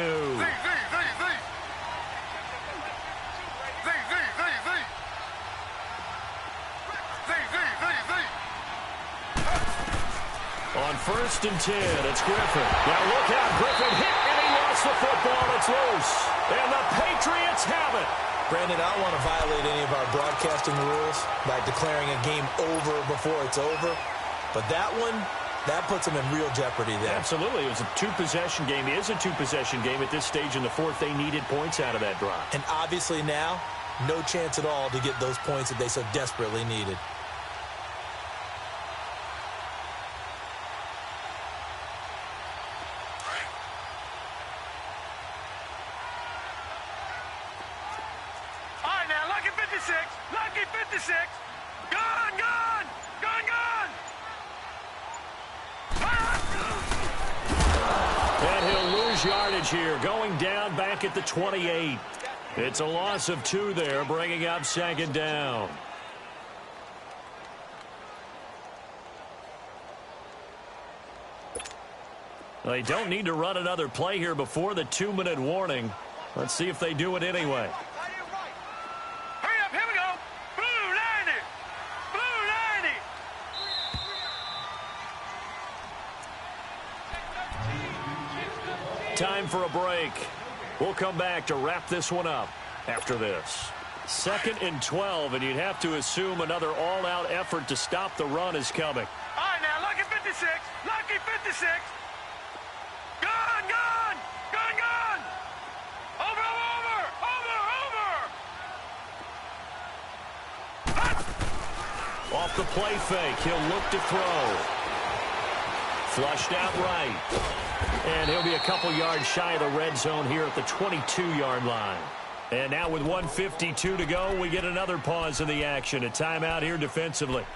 On 1st and 10, it's Griffin. Now look out, Griffin hit, and he lost the football. It's loose. And the Patriots have it. Brandon, I don't want to violate any of our broadcasting rules by declaring a game over before it's over. But that one, that puts them in real jeopardy there. Absolutely. It was a 2-possession game. It is a 2-possession game at this stage in the 4th. They needed points out of that drive. And obviously now, no chance at all to get those points that they so desperately needed. Lucky 56. Gone, gone, gone, gone. And he'll lose yardage here, going down back at the 28. It's a loss of 2 there, bringing up 2nd down. They don't need to run another play here before the 2-minute warning. Let's see if they do it anyway. Hurry up, here we go. Blue 90. Blue 90. Time for a break. We'll come back to wrap this one up after this. 2nd and 12, and you'd have to assume another all-out effort to stop the run is coming. All right, now, Lucky 56. Lucky 56. Gone, gone, gone, gone. Over, over, over, over. Off the play fake, he'll look to throw. Flushed out right. And he'll be a couple yards shy of the red zone here at the 22-yard line. And now with 1:52 to go, we get another pause in the action. A timeout here defensively.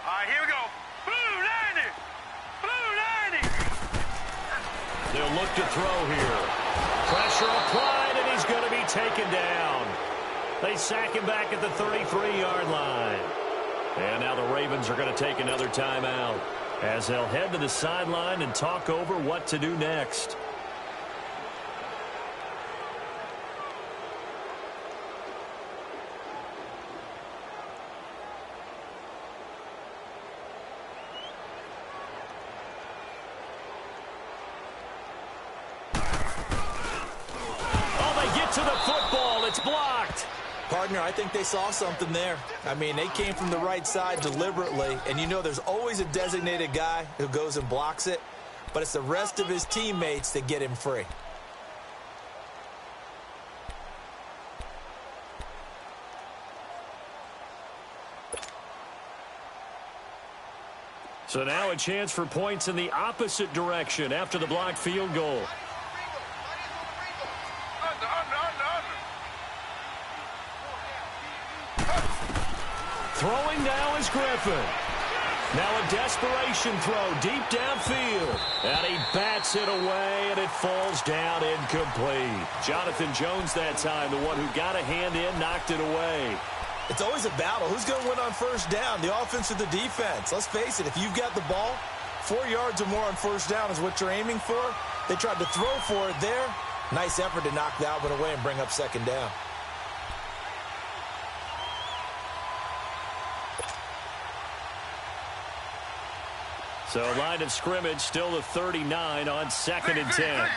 All right, here we go. Blue 90. look to throw here. Pressure applied, and he's going to be taken down. They sack him back at the 33-yard line. And now the Ravens are going to take another timeout as they'll head to the sideline and talk over what to do next. To the football, it's blocked. Partner, I think they saw something there. I mean, they came from the right side deliberately, and you know there's always a designated guy who goes and blocks it, but it's the rest of his teammates that get him free. So now a chance for points in the opposite direction after the blocked field goal. Throwing now is Griffin. Now a desperation throw deep downfield. And he bats it away, and it falls down incomplete. Jonathan Jones that time, the one who got a hand in, knocked it away. It's always a battle. Who's going to win on first down, the offense or the defense? Let's face it, if you've got the ball, 4 yards or more on first down is what you're aiming for. They tried to throw for it there. Nice effort to knock that one away and bring up second down. So line of scrimmage still the 39 on 2nd and 10.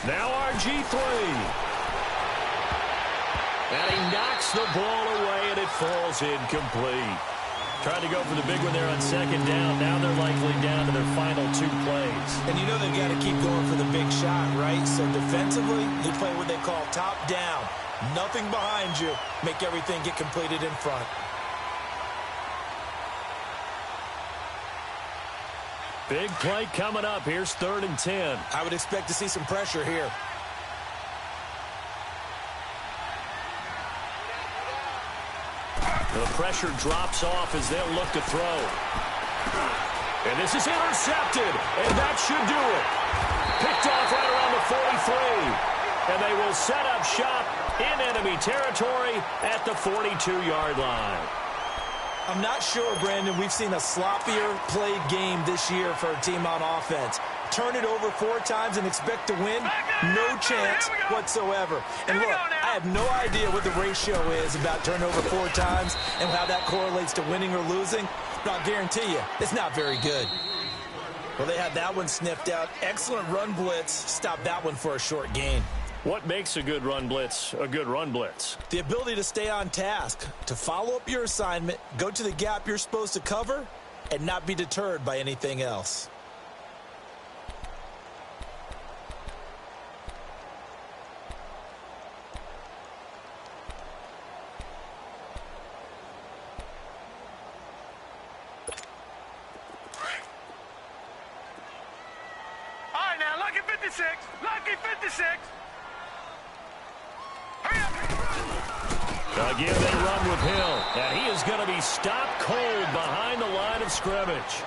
Now RG3. And he knocks the ball away, and it falls incomplete. Tried to go for the big one there on 2nd down. Now they're likely down to their final 2 plays. And you know they've got to keep going for the big shot, right? So defensively, you play what they call top down. Nothing behind you. Make everything get completed in front. Big play coming up. Here's 3rd and 10. I would expect to see some pressure here. The pressure drops off as they'll look to throw. And this is intercepted, and that should do it. Picked off right around the 43. And they will set up shop in enemy territory at the 42-yard line. I'm not sure, Brandon, we've seen a sloppier played game this year for a team on offense. Turn it over 4 times and expect to win? No chance whatsoever. And look, I have no idea what the ratio is about turnover 4 times and how that correlates to winning or losing, but I'll guarantee you, it's not very good. Well, they had that one sniffed out. Excellent run blitz. Stop that one for a short gain. What makes a good run blitz a good run blitz? The ability to stay on task, to follow up your assignment, go to the gap you're supposed to cover, and not be deterred by anything else. All right, now, lucky 56. Lucky 56. Again, they run with Hill, and he is going to be stopped cold behind the line of scrimmage.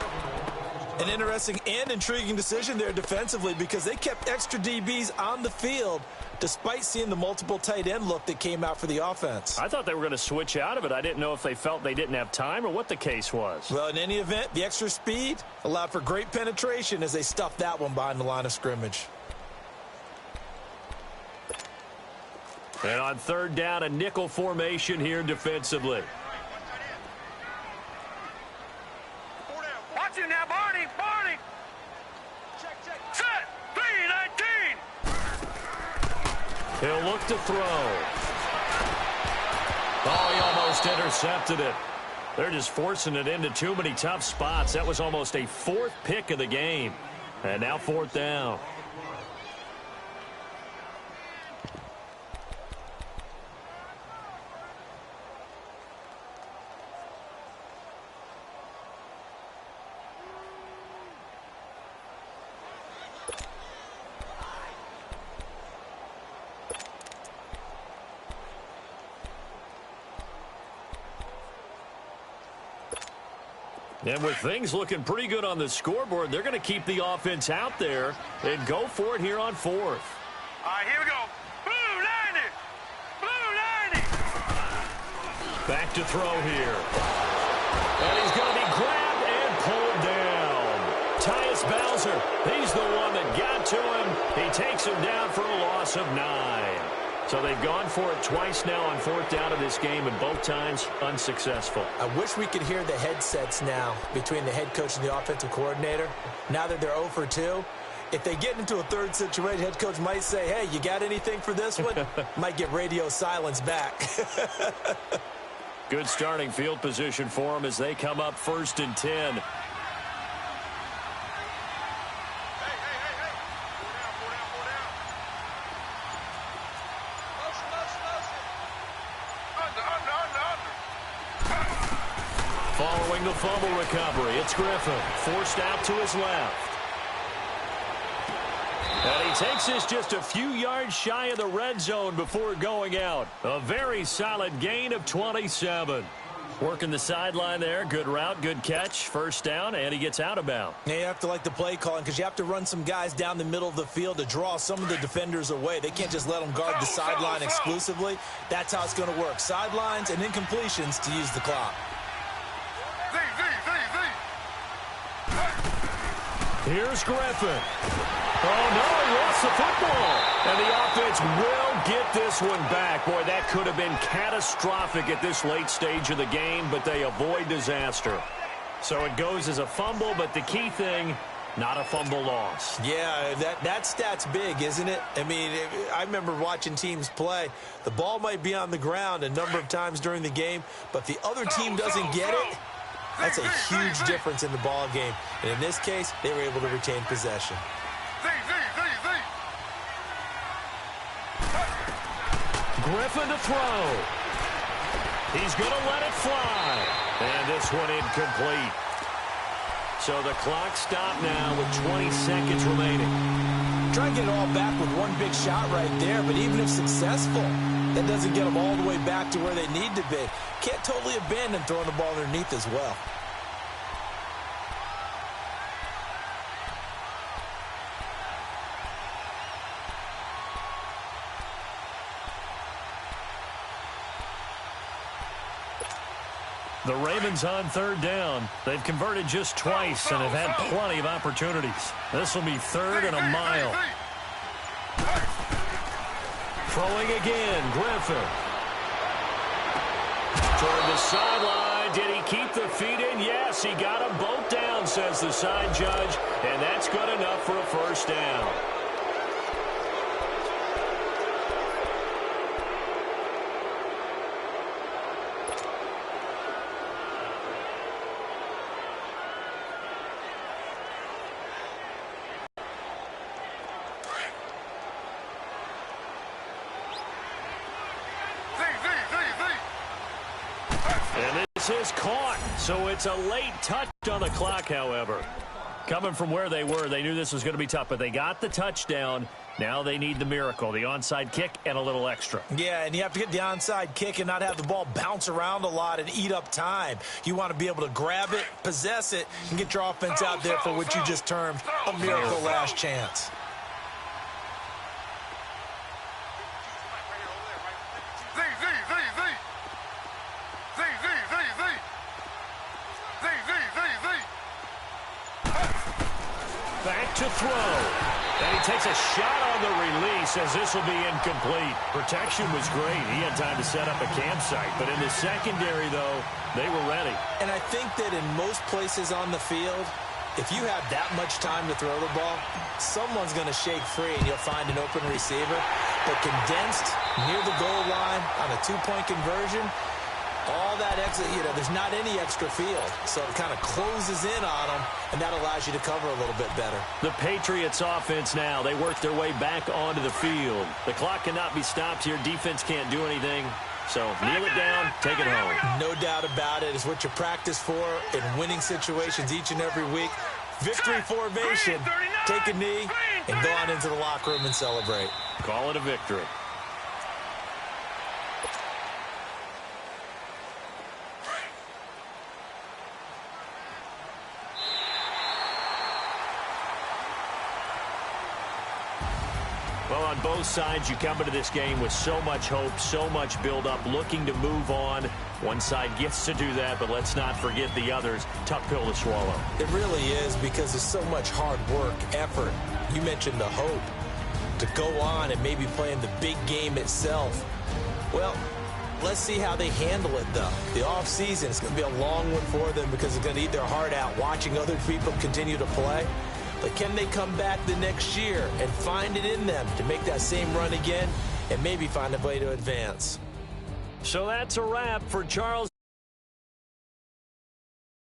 An interesting and intriguing decision there defensively because they kept extra DBs on the field despite seeing the multiple tight end look that came out for the offense. I thought they were going to switch out of it. I didn't know if they felt they didn't have time or what the case was. Well, in any event, the extra speed allowed for great penetration as they stuffed that one behind the line of scrimmage. And on 3rd down, a nickel formation here defensively. Watch him now, Barney. Barney. Set. 3-19. He'll look to throw. Oh, he almost intercepted it. They're just forcing it into too many tough spots. That was almost a 4th pick of the game. And now 4th down. And with things looking pretty good on the scoreboard, they're going to keep the offense out there and go for it here on fourth. All right, here we go. Blue 90! Blue 90! Back to throw here. And he's going to be grabbed and pulled down. Tyus Bowser, he's the one that got to him. He takes him down for a loss of 9. So they've gone for it twice now on fourth down of this game, and both times unsuccessful. I wish we could hear the headsets now between the head coach and the offensive coordinator. Now that they're 0 for 2, if they get into a third situation, head coach might say, hey, you got anything for this one? Might get radio silence back. Good starting field position for them as they come up 1st and 10. Following the fumble recovery, it's Griffin, forced out to his left. And he takes this just a few yards shy of the red zone before going out. A very solid gain of 27. Working the sideline there, good route, good catch, first down, and he gets out of bounds. Yeah, you have to like the play calling because you have to run some guys down the middle of the field to draw some of the defenders away. They can't just let them guard the sideline exclusively. That's how it's going to work. Sidelines and incompletions to use the clock. Here's Griffin. Oh, no, he lost the football. And the offense will get this one back. Boy, that could have been catastrophic at this late stage of the game, but they avoid disaster. So it goes as a fumble, but the key thing, not a fumble loss. Yeah, that stat's big, isn't it? I mean, I remember watching teams play. The ball might be on the ground a number of times during the game, but if the other team doesn't get it, that's a huge difference in the ball game. And in this case, they were able to retain possession. Griffin to throw. He's going to let it fly. And this one incomplete. So the clock stopped now with 20 seconds remaining. Try and get it all back with one big shot right there, but even if successful, that doesn't get them all the way back to where they need to be. Can't totally abandon throwing the ball underneath as well. The Ravens on third down. They've converted just twice and have had plenty of opportunities. This will be 3rd and a mile. Throwing again, Griffin. Toward the sideline. Did he keep the feet in? Yes, he got them both down, says the side judge. And that's good enough for a first down. And this is caught, so it's a late touch on the clock, however. Coming from where they were, they knew this was going to be tough, but they got the touchdown. Now they need the miracle, the onside kick and a little extra. Yeah, and you have to get the onside kick and not have the ball bounce around a lot and eat up time. You want to be able to grab it, possess it, and get your offense out there for what you just termed a miracle last chance. Back to throw. And he takes a shot on the release as this will be incomplete. Protection was great. He had time to set up a campsite. But in the secondary, though, they were ready. And I think that in most places on the field, if you have that much time to throw the ball, someone's going to shake free and you'll find an open receiver. But condensed near the goal line on a two-point conversion, all that extra, there's not any extra field. So it kind of closes in on them, and that allows you to cover a little bit better. The Patriots offense now, they work their way back onto the field. The clock cannot be stopped here. Defense can't do anything. So kneel it down, take it home. No doubt about it. It's what you practice for in winning situations each and every week. Victory formation. Take a knee and go on into the locker room and celebrate. Call it a victory. Well, on both sides, you come into this game with so much hope, so much build-up, looking to move on. One side gets to do that, but let's not forget the others. Tough pill to swallow. It really is, because there's so much hard work, effort. You mentioned the hope to go on and maybe play in the big game itself. Well, let's see how they handle it, though. The offseason is going to be a long one for them because they're going to eat their heart out watching other people continue to play. But can they come back the next year and find it in them to make that same run again and maybe find a way to advance? So that's a wrap for Charles.